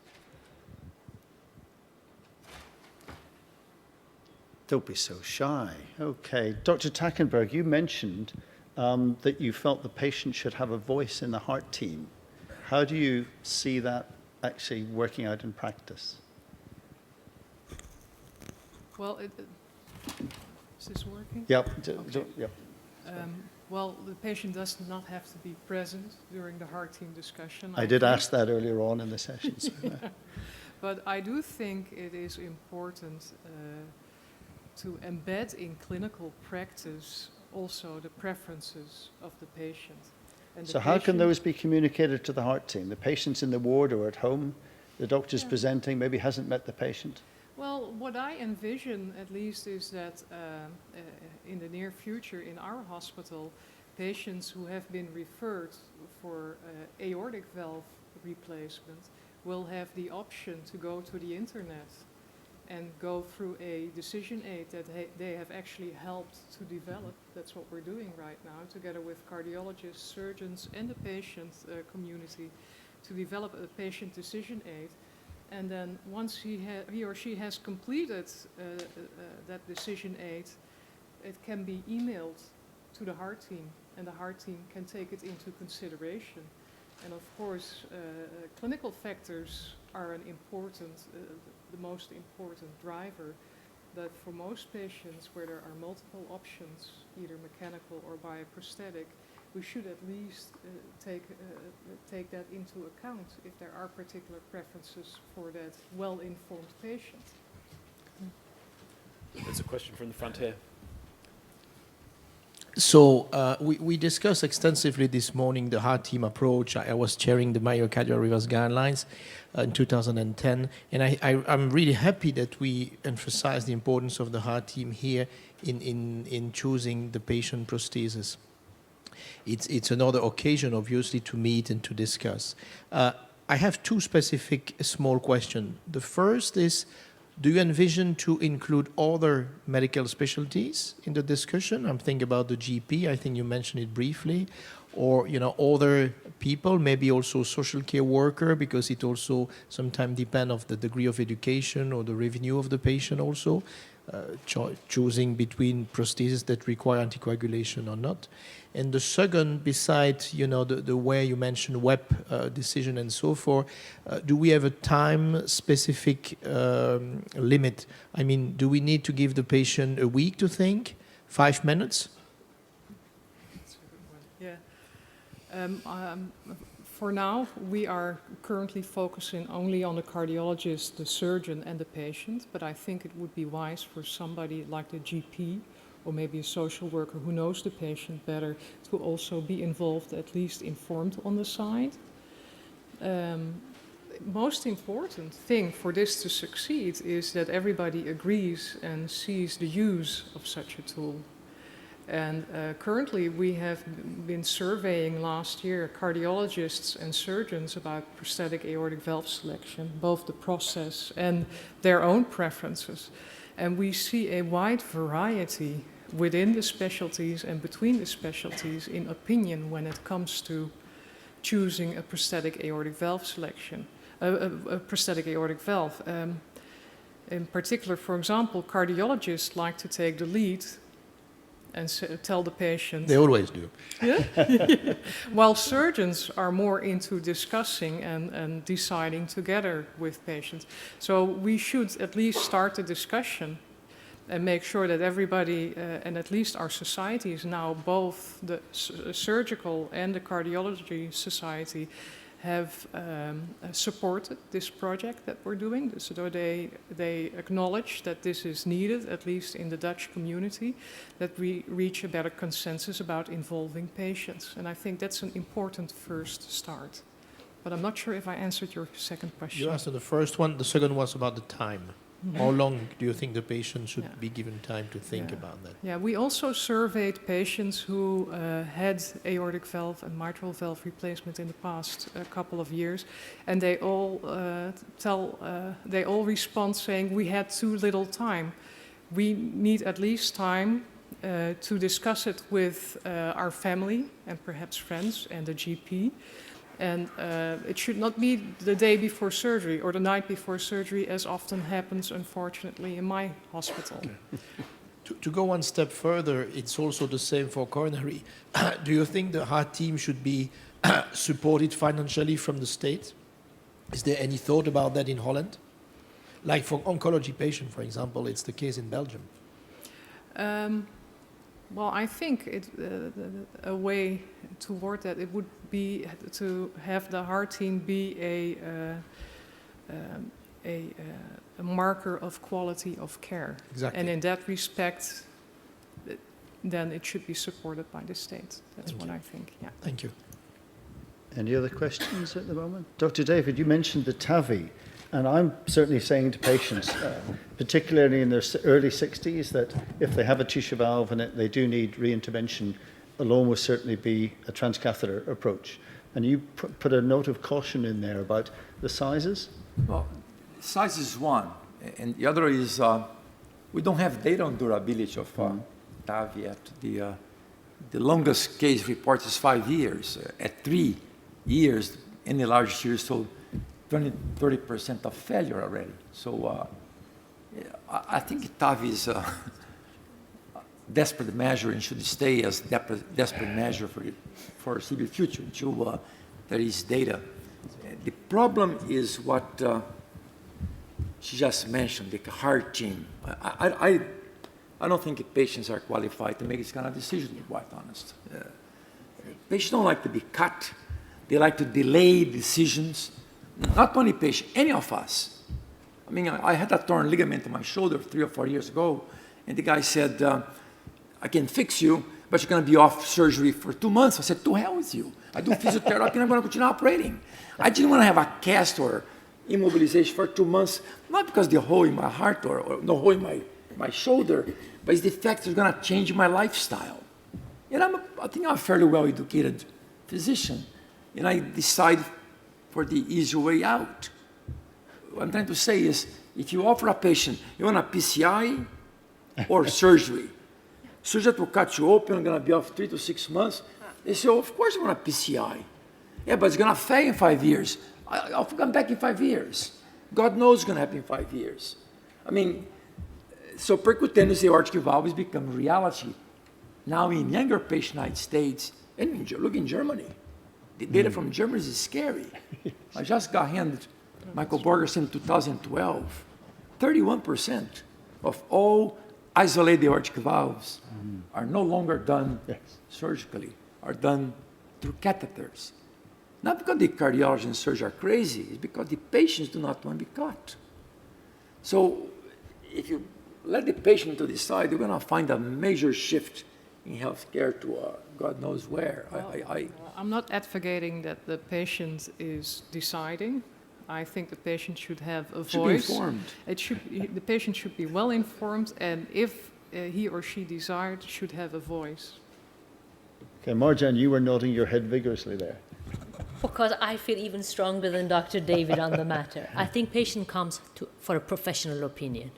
Don't be so shy. Okay, Dr. Takkenberg, you mentioned that you felt the patient should have a voice in the heart team. How do you see that actually working out in practice? Well, is this working? Yep. Okay. Yep. Well, the patient does not have to be present during the heart team discussion. I did ask that earlier on in the session. So, But I do think it is important to embed in clinical practice also the preferences of the patient. And so how can those be communicated to the heart team? The patient's in the ward or at home, the doctor's presenting, maybe hasn't met the patient? Well, what I envision at least is that in the near future in our hospital, patients who have been referred for aortic valve replacement will have the option to go to the internet and go through a decision aid that they have actually helped to develop. That's what we're doing right now, together with cardiologists, surgeons, and the patient community, to develop a patient decision aid. And then once he or she has completed that decision aid, it can be emailed to the heart team, and the heart team can take it into consideration. And of course, clinical factors are an important, the most important driver. But for most patients where there are multiple options, either mechanical or bioprosthetic, we should at least take that into account if there are particular preferences for that well-informed patient. There's a question from the front here. So we discussed extensively this morning the heart team approach. I was chairing the myocardial reverse guidelines in 2010, and I'm really happy that we emphasize the importance of the heart team here in choosing the patient prosthesis. It's another occasion, obviously, to meet and to discuss. I have two specific small questions. The first is, do you envision to include other medical specialties in the discussion? I'm thinking about the GP. I think you mentioned it briefly. Or, other people, maybe also social care worker, because it also sometimes depends on the degree of education or the revenue of the patient also, choosing between prostheses that require anticoagulation or not. And the second, besides, the way you mentioned web decision and so forth, do we have a time-specific limit? I mean, do we need to give the patient a week to think? 5 minutes? That's a good one. Yeah. For now, we are currently focusing only on the cardiologist, the surgeon, and the patient. But I think it would be wise for somebody like the GP or maybe a social worker who knows the patient better to also be involved, at least informed on the side. Most important thing for this to succeed is that everybody agrees and sees the use of such a tool. And currently we have been surveying last year cardiologists and surgeons about prosthetic aortic valve selection, both the process and their own preferences. And we see a wide variety within the specialties and between the specialties in opinion when it comes to choosing a prosthetic aortic valve selection, a prosthetic aortic valve. In particular, for example, cardiologists like to take the lead and tell the patient. They always do. Yeah? While surgeons are more into discussing and deciding together with patients. So we should at least start the discussion and make sure that everybody, and at least our society is now, both the surgical and the cardiology society, have supported this project that we're doing. So they acknowledge that this is needed, at least in the Dutch community, that we reach a better consensus about involving patients. And I think that's an important first start. But I'm not sure if I answered your second question. You answered the first one. The second was about the time. How long do you think the patient should be given time to think about that? Yeah, we also surveyed patients who had aortic valve and mitral valve replacement in the past couple of years, and they all they all respond saying we had too little time. We need at least time to discuss it with our family and perhaps friends and the GP. And it should not be the day before surgery or the night before surgery, as often happens, unfortunately, in my hospital. To go one step further, it's also the same for coronary. Do you think the heart team should be supported financially from the state? Is there any thought about that in Holland? Like for oncology patient, for example, it's the case in Belgium. Well, I think a way toward that it would be to have the heart team be a marker of quality of care. Exactly. And in that respect, then it should be supported by the state. That's what I think. Yeah. Thank you. Any other questions at the moment? Dr. David, you mentioned the TAVI, and I'm certainly saying to patients, particularly in their early 60s, that if they have a tissue valve and they do need re-intervention, alone will certainly be a transcatheter approach. And you put a note of caution in there about the sizes? Well, size is one, and the other is we don't have data on durability of TAV yet. The longest case report is 5 years. At 3 years, any large series, so 30% of failure already. So I think TAV is a desperate measure and should stay as desperate measure for the foreseeable future until there is data. The problem is what she just mentioned, the heart team. I don't think patients are qualified to make this kind of decision, to be quite honest. Patients don't like to be cut. They like to delay decisions. Not only patient, any of us. I mean, I had a torn ligament in my shoulder 3 or 4 years ago, and the guy said, I can fix you, but you're going to be off surgery for 2 months. I said, to hell with you. I do physiotherapy and I'm going to continue operating. I didn't want to have a cast or immobilization for 2 months, not because the hole in my heart or the hole in my shoulder, but it's the fact that it's going to change my lifestyle. And I think I'm a fairly well-educated physician, and I decide for the easy way out. What I'm trying to say is, if you offer a patient, you want a PCI or surgery, surgery will cut you open, going to be off 3 to 6 months. They say, oh, of course I want a PCI. Yeah, but it's going to fail in 5 years. I'll come back in 5 years. God knows what's going to happen in 5 years. I mean, so percutaneous aortic valve is becoming a reality. Now in younger patients in the United States, and look in Germany. The data from Germany is scary. I just got handed Michael Borgerson in 2012. 31% of all isolated aortic valves are no longer done surgically, are done through catheters. Not because the cardiologists and surgeons are crazy, it's because the patients do not want to be cut. So if you let the patient to decide, you're going to find a major shift in healthcare to God knows where. I'm not advocating that the patient is deciding. I think the patient should have a voice. Should be informed. The patient should be well informed, and if he or she desired, should have a voice. Okay, Marjan, you were nodding your head vigorously there. Because I feel even stronger than Dr. David on the matter. I think patient comes for a professional opinion.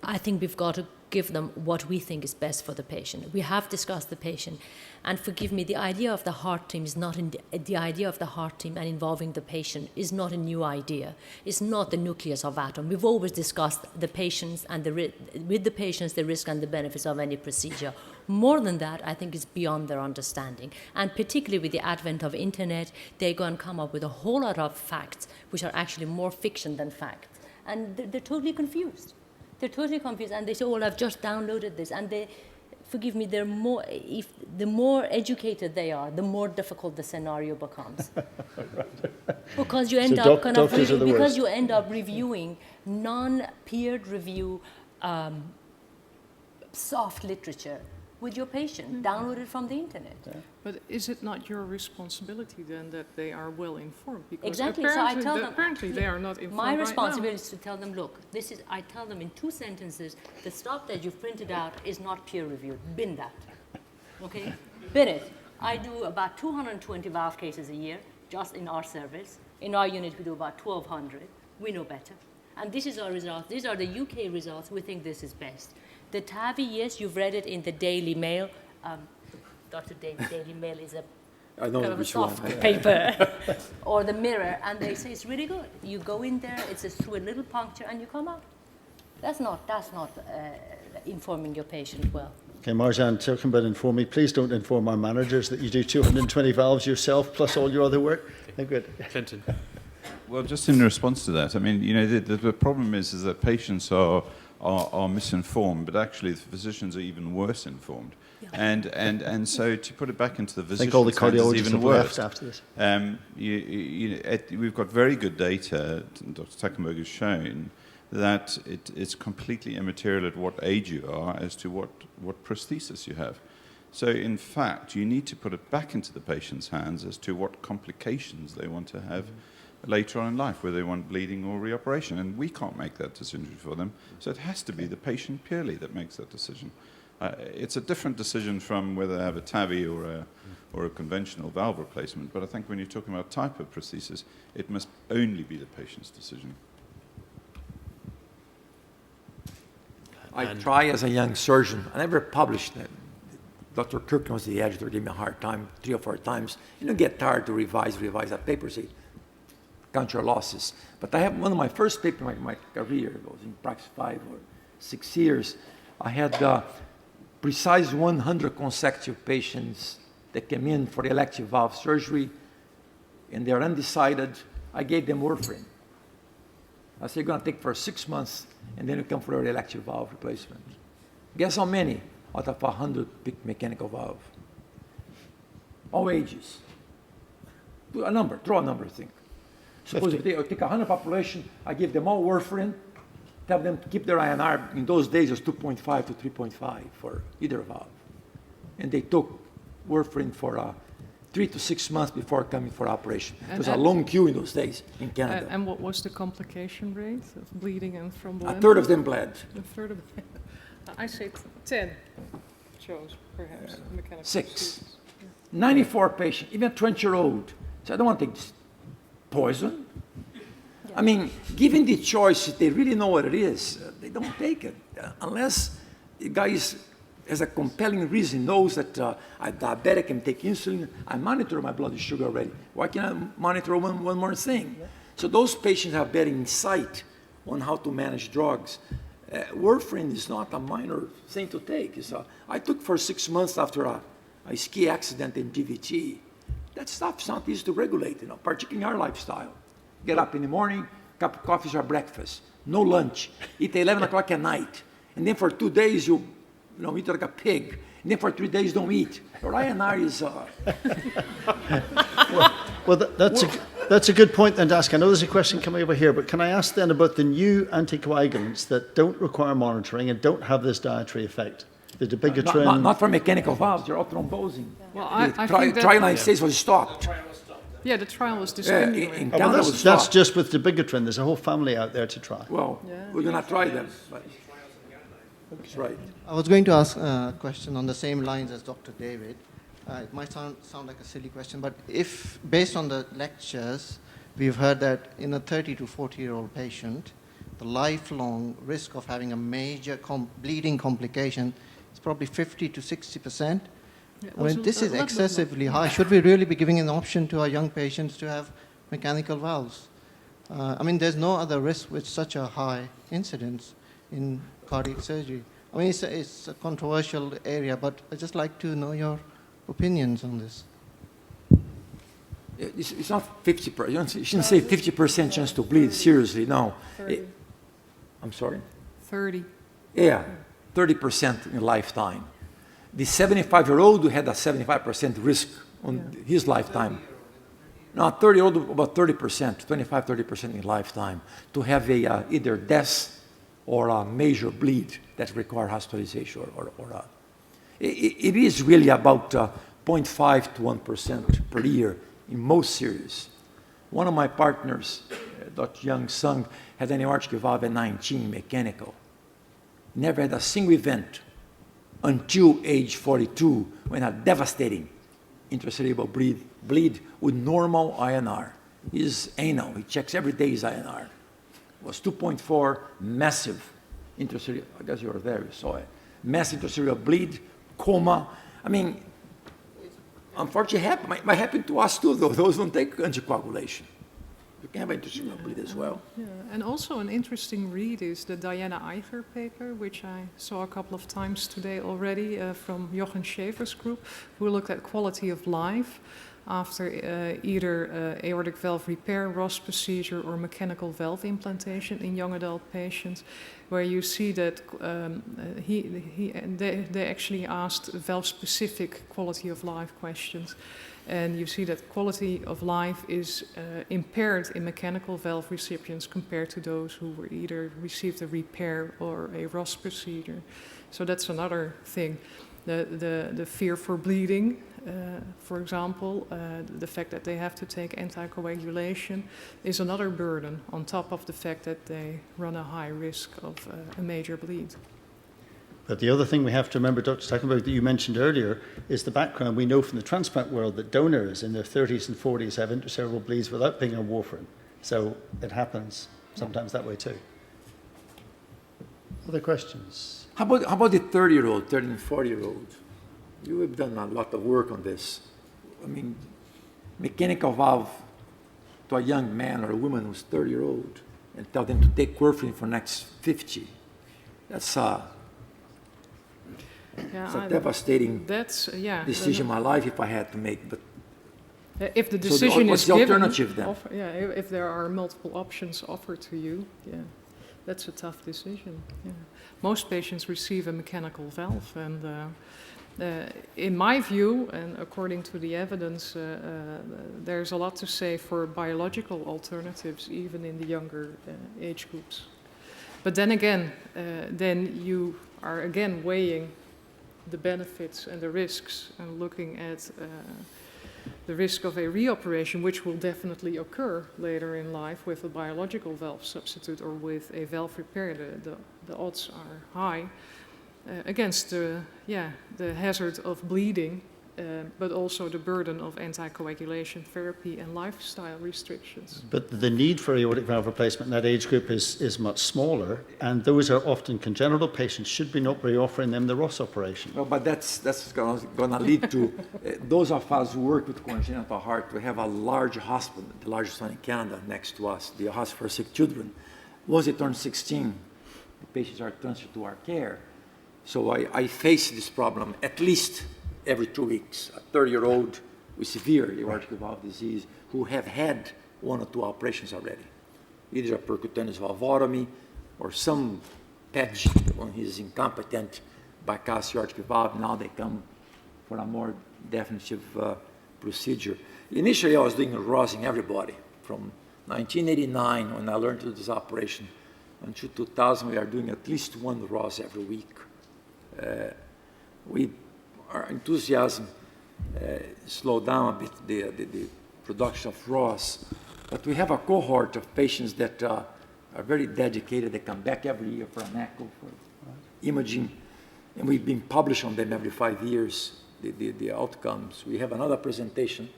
I think we've got to give them what we think is best for the patient. We have discussed the patient, and forgive me, the idea of the heart team is not the idea of the heart team and involving the patient is not a new idea. It's not the nucleus of atom. We've always discussed the patients and with the patients the risk and the benefits of any procedure. More than that, I think it's beyond their understanding. And particularly with the advent of internet, they're going to come up with a whole lot of facts which are actually more fiction than fact. And they're totally confused. They're totally confused, and they say, "Oh, I've just downloaded this." And they, forgive me, the more educated they are, the more difficult the scenario becomes. Because you end up reviewing non-peer review soft literature, with your patient. Download it from the internet. But is it not your responsibility then that they are well informed? Because Exactly. So I tell them. apparently they are not informed My right responsibility now. is to tell them, look, this is. I tell them in 2 sentences, the stuff that you've printed out is not peer reviewed. Bin that. Okay? Bin it. I do about 220 valve cases a year, just in our service. In our unit, we do about 1,200. We know better. And this is our results. These are the UK results. We think this is best. The TAVI, yes, you've read it in the Daily Mail. Dr. Daily Mail is a I know kind of a which one. soft paper, or the Mirror, and they say it's really good. You go in there, it's through a little puncture, and you come out. That's not informing your patient well. Okay, Marjan, talking about inform me, please don't inform our managers that you do 220 valves yourself plus all your other work. Good. Clinton. Well, just in response to that, I mean, you know, the problem is that patients are misinformed, but actually the physicians are even worse informed. Yeah. And so to put it back into the physician's I think all the hands is cardiologists even have worse. left after this. We've got very good data, Dr. Takkenberg has shown, that it's completely immaterial at what age you are as to what prosthesis you have. So in fact, you need to put it back into the patient's hands as to what complications they want to have later on in life, whether they want bleeding or reoperation. And we can't make that decision for them. So it has to be the patient purely that makes that decision. It's a different decision from whether they have a TAVI or a conventional valve replacement. But I think when you're talking about type of prosthesis, it must only be the patient's decision. I try as a young surgeon. I never published that. Dr. Kirk was the editor, gave me a hard time 3 or 4 times. You don't get tired to revise that paper, say, count your losses. But I have one of my first papers in my career, it was in practice 5 or 6 years. I had precise 100 consecutive patients that came in for elective valve surgery, and they're undecided. I gave them warfarin. I said, you're going to take for 6 months, and then you come for your elective valve replacement. Guess how many out of 100 picked mechanical valve? All ages. Do a number, draw a number, think. Suppose if they take 100 population, I give them all warfarin, tell them to keep their INR, in those days it was 2.5 to 3.5 for either valve. And they took warfarin for 3 to 6 months before coming for operation. It was a long queue in those days in Canada. And what was the complication rate of bleeding and thromboemboli? A third of them bled. A third of them. I say 10 chose, perhaps. Mechanical 6. students. 94 patients, even a 20-year-old. So I don't want to take this poison. I mean, given the choice, if they really know what it is, they don't take it. Unless the guy has a compelling reason, knows that I'm diabetic and take insulin, I monitor my blood sugar already. Why can't I monitor one more thing? Yeah. So those patients have better insight on how to manage drugs. Warfarin is not a minor thing to take. I took for 6 months after a ski accident in DVT. That stuff's not easy to regulate, particularly in our lifestyle. Get up in the morning, cup of coffee or breakfast, no lunch, eat at 11 o'clock at night. And then for 2 days, you eat like a pig. And then for 3 days, don't eat. Your INR is... That's a good point then to ask. I know there's a question coming over here, but can I ask then about the new anticoagulants that don't require monitoring and don't have this dietary effect? The dabigatran... Not for mechanical valves, they're all thrombosing. Well, I think that... Trial United States was stopped. Yeah, the trial was discontinued. That's just with dabigatran. There's a whole family out there to try. Well, we're going to try them. But that's right. I was going to ask a question on the same lines as Dr. David. It might sound like a silly question, but if, based on the lectures, we've heard that in a 30 to 40-year-old patient, the lifelong risk of having a major bleeding complication is probably 50 to 60%. Yeah, I mean, this is excessively high. Should we really be giving an option to our young patients to have mechanical valves? I mean, there's no other risk with such a high incidence in cardiac surgery. I mean, it's a controversial area, but I'd just like to know your opinions on this. It's not 50%. You shouldn't say 50% chance to bleed, seriously, no. 30. I'm sorry? 30. Yeah, 30% in lifetime. The 75-year-old who had a 75% risk on his lifetime. No, 30-year-old, about 30%, 25, 30% in lifetime, to have either death or a major bleed that require hospitalization or It is really about 0.5 to 1% per year in most series. One of my partners, Dr. Young Sung, had an aortic valve at 19, mechanical. Never had a single event until age 42, when a devastating intracerebral bleed with normal INR. He's anal, he checks every day his INR. It was 2.4, massive intracerebral, I guess you were there, you saw it. Massive intracerebral bleed, coma. I mean, unfortunately, it might happen to us too, though. Those don't take anticoagulation. You can have intracerebral bleed as well. Yeah, and also an interesting read is the Diana Eiger paper, which I saw a couple of times today already from Jochen Schäfer's group, who looked at quality of life after either aortic valve repair, Ross procedure, or mechanical valve implantation in young adult patients, where you see that they actually asked valve-specific quality of life questions. And you see that quality of life is impaired in mechanical valve recipients compared to those who were either received a repair or a Ross procedure. So that's another thing. The fear for bleeding, for example, the fact that they have to take anticoagulation is another burden on top of the fact that they run a high risk of a major bleed. But the other thing we have to remember, Dr. Takkenberg, that you mentioned earlier, is the background. We know from the transplant world that donors in their 30s and 40s have intracerebral bleeds without being on warfarin. So it happens sometimes that way too. Other questions? How about the 30-year-old, 30 and 40-year-old? You have done a lot of work on this. I mean, mechanical valve to a young man or a woman who's 30-year-old and tell them to take warfarin for next 50. That's it's a devastating decision in my life if I had to make. But if the decision what's is the given, alternative then? If there are multiple options offered to you, that's a tough decision. Yeah. Most patients receive a mechanical valve, and in my view, and according to the evidence, there's a lot to say for biological alternatives, even in the younger age groups. But then again, then you are again weighing the benefits and the risks and looking at the risk of a reoperation, which will definitely occur later in life with a biological valve substitute or with a valve repair. The odds are high against the hazard of bleeding, but also the burden of anticoagulation therapy and lifestyle restrictions. But the need for aortic valve replacement in that age group is much smaller, and those are often congenital patients. Should we not be offering them the Ross operation? Well, but that's going to lead to those of us who work with congenital heart. We have a large hospital, the largest one in Canada, next to us, the Hospital for Sick Children. Once they turn 16, the patients are transferred to our care. So I face this problem at least every 2 weeks. A 30-year-old with severe aortic valve disease who have had 1 or 2 operations already, either a percutaneous valvotomy or some patch when he's incompetent bypass aortic valve. Now they come for a more definitive procedure. Initially, I was doing a Rossing everybody. From 1989, when I learned to do this operation, until 2000, we are doing at least 1 Ross every week. Our enthusiasm slowed down a bit, the production of Ross, but we have a cohort of patients that are very dedicated. They come back every year for an echo, for imaging, and we've been publishing on them every 5 years, the outcomes. We have another presentation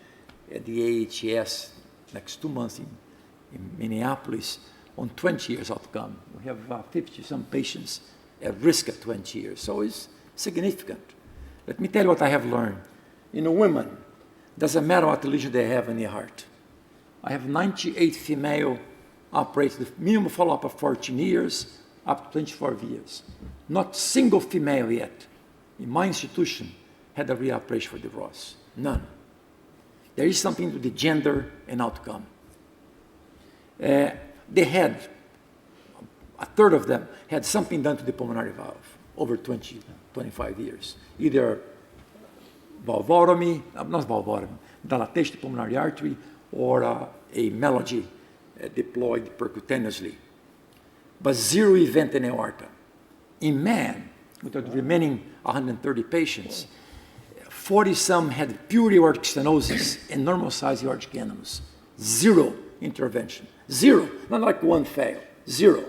at the AHS next 2 months in Minneapolis on 20 years outcome. We have 50-some patients at risk at 20 years, so it's significant. Let me tell you what I have learned. In a woman, doesn't matter what lesion they have in the heart. I have 98 female operated with minimum follow-up of 14 years, up to 24 years. Not single female yet in my institution had a reoperation for the Ross. None. There is something to the gender and outcome. They had, a third of them had something done to the pulmonary valve over 20, 25 years. Either valvotomy, not valvotomy, dilatation of the pulmonary artery, or a melody deployed percutaneously. But 0 event in aorta. In man, with the remaining 130 patients. 40-some had pure aortic stenosis and normal-sized aortic animals. 0 intervention. 0. Not like one failed. 0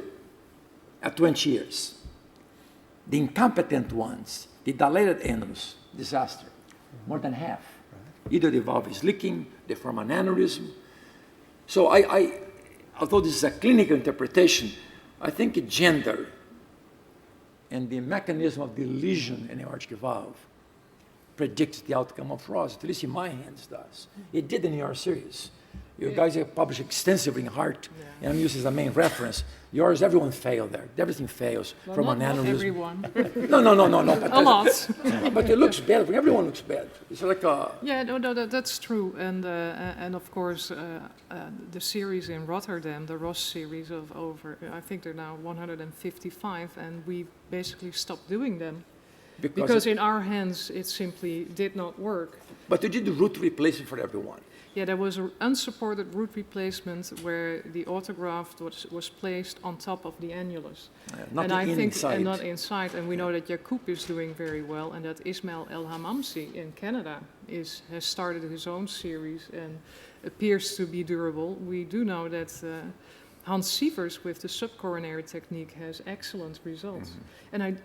at 20 years. The incompetent ones, the dilated animals, disaster. More than half. Either the valve is leaking, they form an aneurysm. So although this is a clinical interpretation, I think gender and the mechanism of the lesion in the aortic valve predicts the outcome of Ross, at least in my hands does. It did in your series. You guys have published extensively in Heart, and I'm using as a main reference. Yours, everyone failed there. Everything fails from an aneurysm. Not everyone. No. A lot. But it looks bad. Everyone looks bad. It's like a... Yeah, no, that's true. And of course, the series in Rotterdam, the Ross series of over, I think they're now 155, and we basically stopped doing them. Because in our hands, it simply did not work. But you did the root replacement for everyone. Yeah, there was an unsupported root replacement where the autograft was placed on top of the annulus. Not inside. And not inside. And we know that Yacoub is doing very well, and that Ismail El Hamamsi in Canada has started his own series and appears to be durable. We do know that Hans Sievers with the subcoronary technique has excellent results. Mm-hmm. And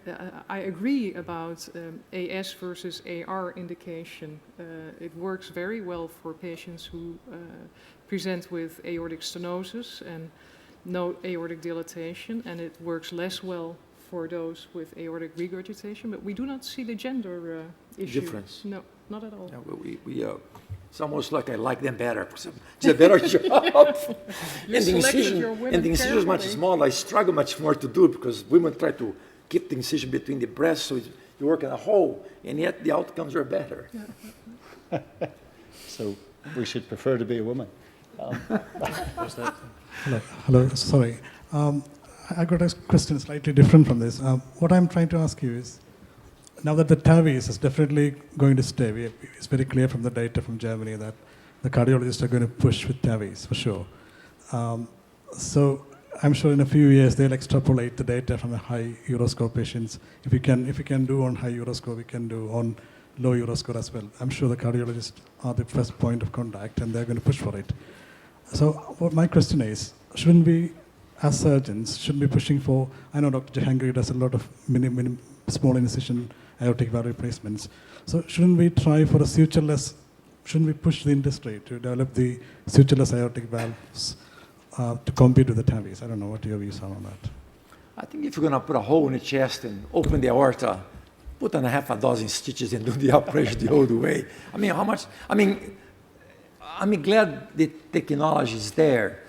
I agree about AS versus AR indication. It works very well for patients who present with aortic stenosis and no aortic dilatation, and it works less well for those with aortic regurgitation, but we do not see the gender issue. Difference? No, not at all. Yeah, it's almost like I like them better. It's a better job. And the incision is much smaller. I struggle much more to do it because women try to keep the incision between the breasts, so you work in a hole, and yet the outcomes are better. Yeah. So we should prefer to be a woman. Hello, sorry. I got a question slightly different from this. What I'm trying to ask you is, now that the TAVIs is definitely going to stay, it's very clear from the data from Germany that the cardiologists are going to push with TAVIs for sure. So I'm sure in a few years they'll extrapolate the data from the high Euroscore patients. If we can do on high Euroscore, we can do on low Euroscore as well. I'm sure the cardiologists are the first point of contact and they're going to push for it. So what my question is, shouldn't we, as surgeons, shouldn't be pushing for, I know Dr. Jahangiri does a lot of small incision aortic valve replacements. So shouldn't we try for a sutureless, shouldn't we push the industry to develop the sutureless aortic valves to compete with the TAVIs? I don't know what your views are on that. I think if you're going to put a hole in the chest and open the aorta, put on a half a dozen stitches and do the operation the old way. I mean, how much? I'm glad the technology is there,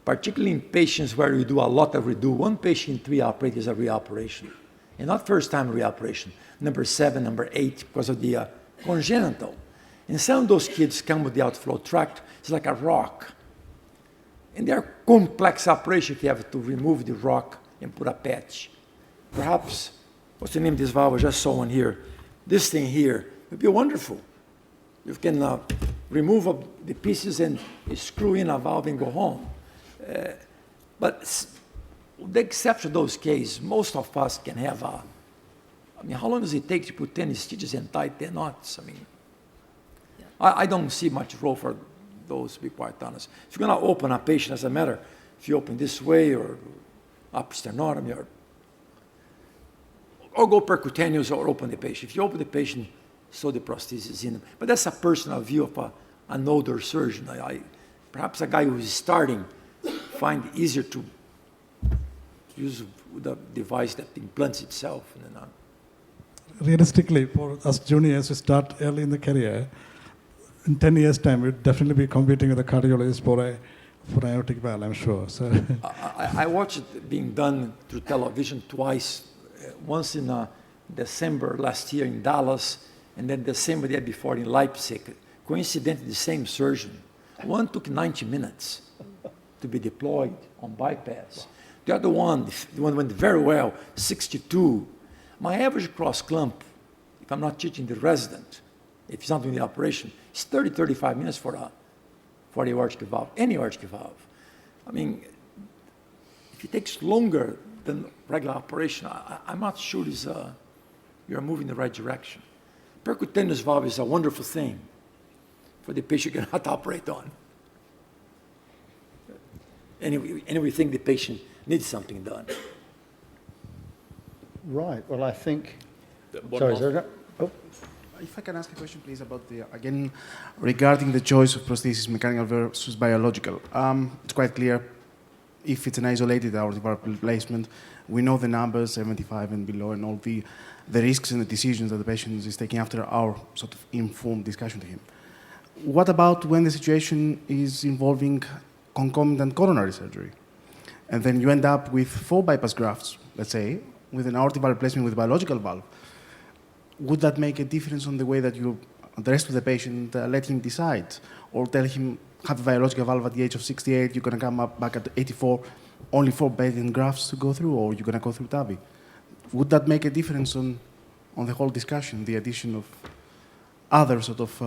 particularly in patients where we do a lot of redo. One patient in 3 operate is a reoperation, and not first-time reoperation. Number 7, number 8, because of the congenital. And some of those kids come with the outflow tract. It's like a rock. And they're complex operations if you have to remove the rock and put a patch. Perhaps, what's the name of this valve? I just saw one here. This thing here would be wonderful. You can remove the pieces and screw in a valve and go home. But with the exception of those cases, most of us can have how long does it take to put 10 stitches and tie 10 knots? I don't see much role for those, to be quite honest. If you're going to open a patient, doesn't matter if you open this way or up sternotomy or go percutaneous or open the patient. If you open the patient, sew the prosthesis in them. But that's a personal view of an older surgeon. Perhaps a guy who is starting find it easier to use the device that implants itself. Realistically, for us juniors who start early in the career, in 10 years' time, we'll definitely be competing with a cardiologist for an aortic valve, I'm sure. So I watched it being done through television twice. Once in December last year in Dallas, and then December the year before in Leipzig. Coincidentally, the same surgeon. One took 90 minutes to be deployed on bypass. The other one, the one went very well, 62. My average cross clamp, if I'm not teaching the resident, if he's not doing the operation, it's 30, 35 minutes for the aortic valve, any aortic valve. If it takes longer than regular operation, I'm not sure you're you're moving in the right direction. Percutaneous valve is a wonderful thing for the patient you cannot operate on. And we think the patient needs something done. Right. Well, I think... One Sorry, last- is there... Oh. If I can ask a question, please, about again, regarding the choice of prosthesis, mechanical versus biological. It's quite clear if it's an isolated aortic valve replacement, we know the numbers, 75 and below, and all the risks and the decisions that the patient is taking after our sort of informed discussion to him. What about when the situation is involving concomitant coronary surgery? And then you end up with 4 bypass grafts, let's say, with an aortic valve replacement with a biological valve. Would that make a difference on the way that you, the rest of the patient, let him decide? Or tell him, have a biological valve at the age of 68, you're going to come up back at 84, only 4 Bayesian grafts to go through, or you're going to go through TAVI? Would that make a difference on the whole discussion, the addition of other sort of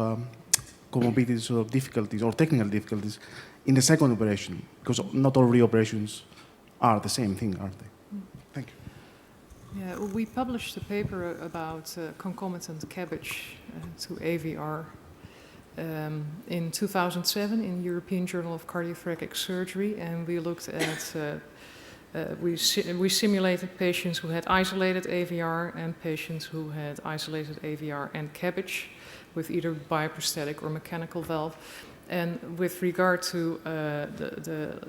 comorbidities or difficulties or technical difficulties in the second operation? Because not all reoperations are the same thing, aren't they? Thank you. Yeah, we published a paper about concomitant cabbage to AVR in 2007 in European Journal of Cardiothoracic Surgery, and we looked at we simulated patients who had isolated AVR and patients who had isolated AVR and cabbage with either bioprosthetic or mechanical valve. And with regard to the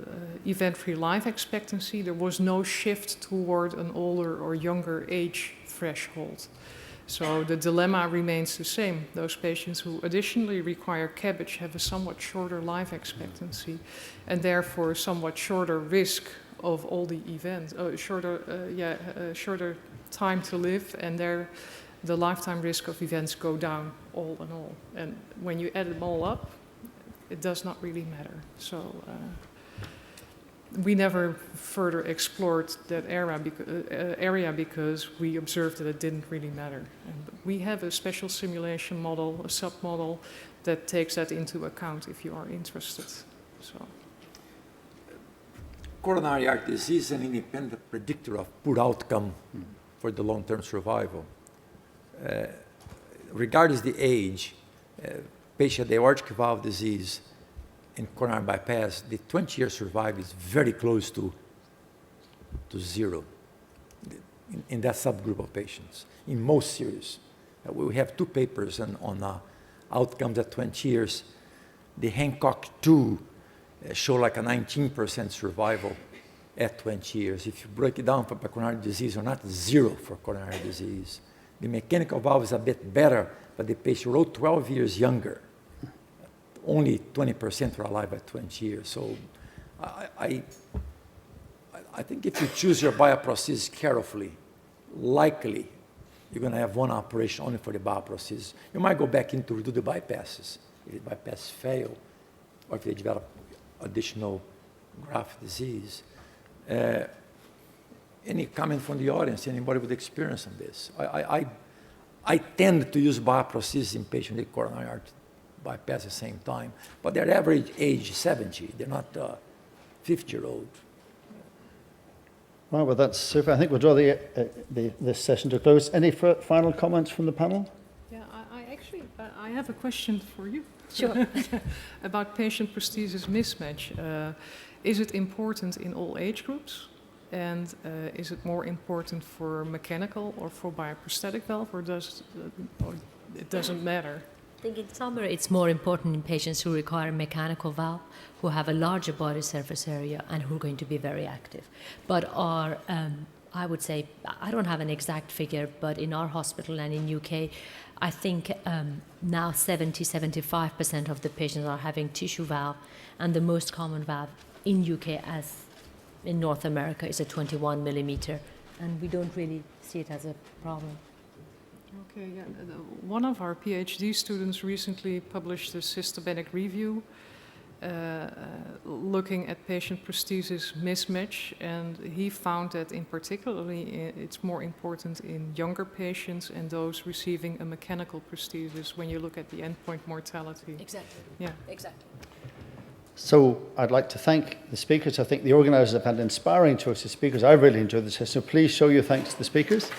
event-free life expectancy, there was no shift toward an older or younger age threshold. So the dilemma remains the same. Those patients who additionally require cabbage have a somewhat shorter life expectancy and therefore somewhat shorter risk of all the events, shorter time to live, and the lifetime risk of events go down all in all. And when you add them all up, it does not really matter. So we never further explored that area because we observed that it didn't really matter. And we have a special simulation model, a submodel, that takes that into account if you are interested. So. Coronary artery disease is an independent predictor of poor outcome for the long-term survival. Regardless the age, patient with aortic valve disease in coronary bypass, the 20-year survival is very close to zero in that subgroup of patients, in most series. We have 2 papers on outcomes at 20 years. The Hancock 2 show like a 19% survival at 20 years. If you break it down for coronary disease or not, 0 for coronary disease. The mechanical valve is a bit better, but the patient wrote 12 years younger. Only 20% are alive at 20 years. So I think if you choose your bioprosthesis carefully, likely you're going to have one operation only for the bioprosthesis. You might go back in to redo the bypasses if the bypass fail or if they develop additional graft disease. Any comment from the audience, anybody with experience on this? I tend to use bioprosthesis in patients with coronary artery bypass at the same time, but their average age is 70. They're not 50-year-old. Right, well, that's super. I think we'll draw this session to a close. Any final comments from the panel? Yeah, I have a question for you. Sure. About patient prosthesis mismatch. Is it important in all age groups? And is it more important for mechanical or for bioprosthetic valve, or it doesn't matter? I think in summary, it's more important in patients who require a mechanical valve, who have a larger body surface area, and who are going to be very active. But I would say, I don't have an exact figure, but in our hospital and in UK, I think now 70-75% of the patients are having tissue valve, and the most common valve in UK, as in North America, is a 21 millimeter, and we don't really see it as a problem. Okay, yeah. One of our PhD students recently published a systematic review looking at patient prosthesis mismatch, and he found that in particularly it's more important in younger patients and those receiving a mechanical prosthesis when you look at the endpoint mortality. Exactly. Yeah. Exactly. So I'd like to thank the speakers. I think the organisers have had inspiring choice of speakers. I really enjoyed the session. So please show your thanks to the speakers.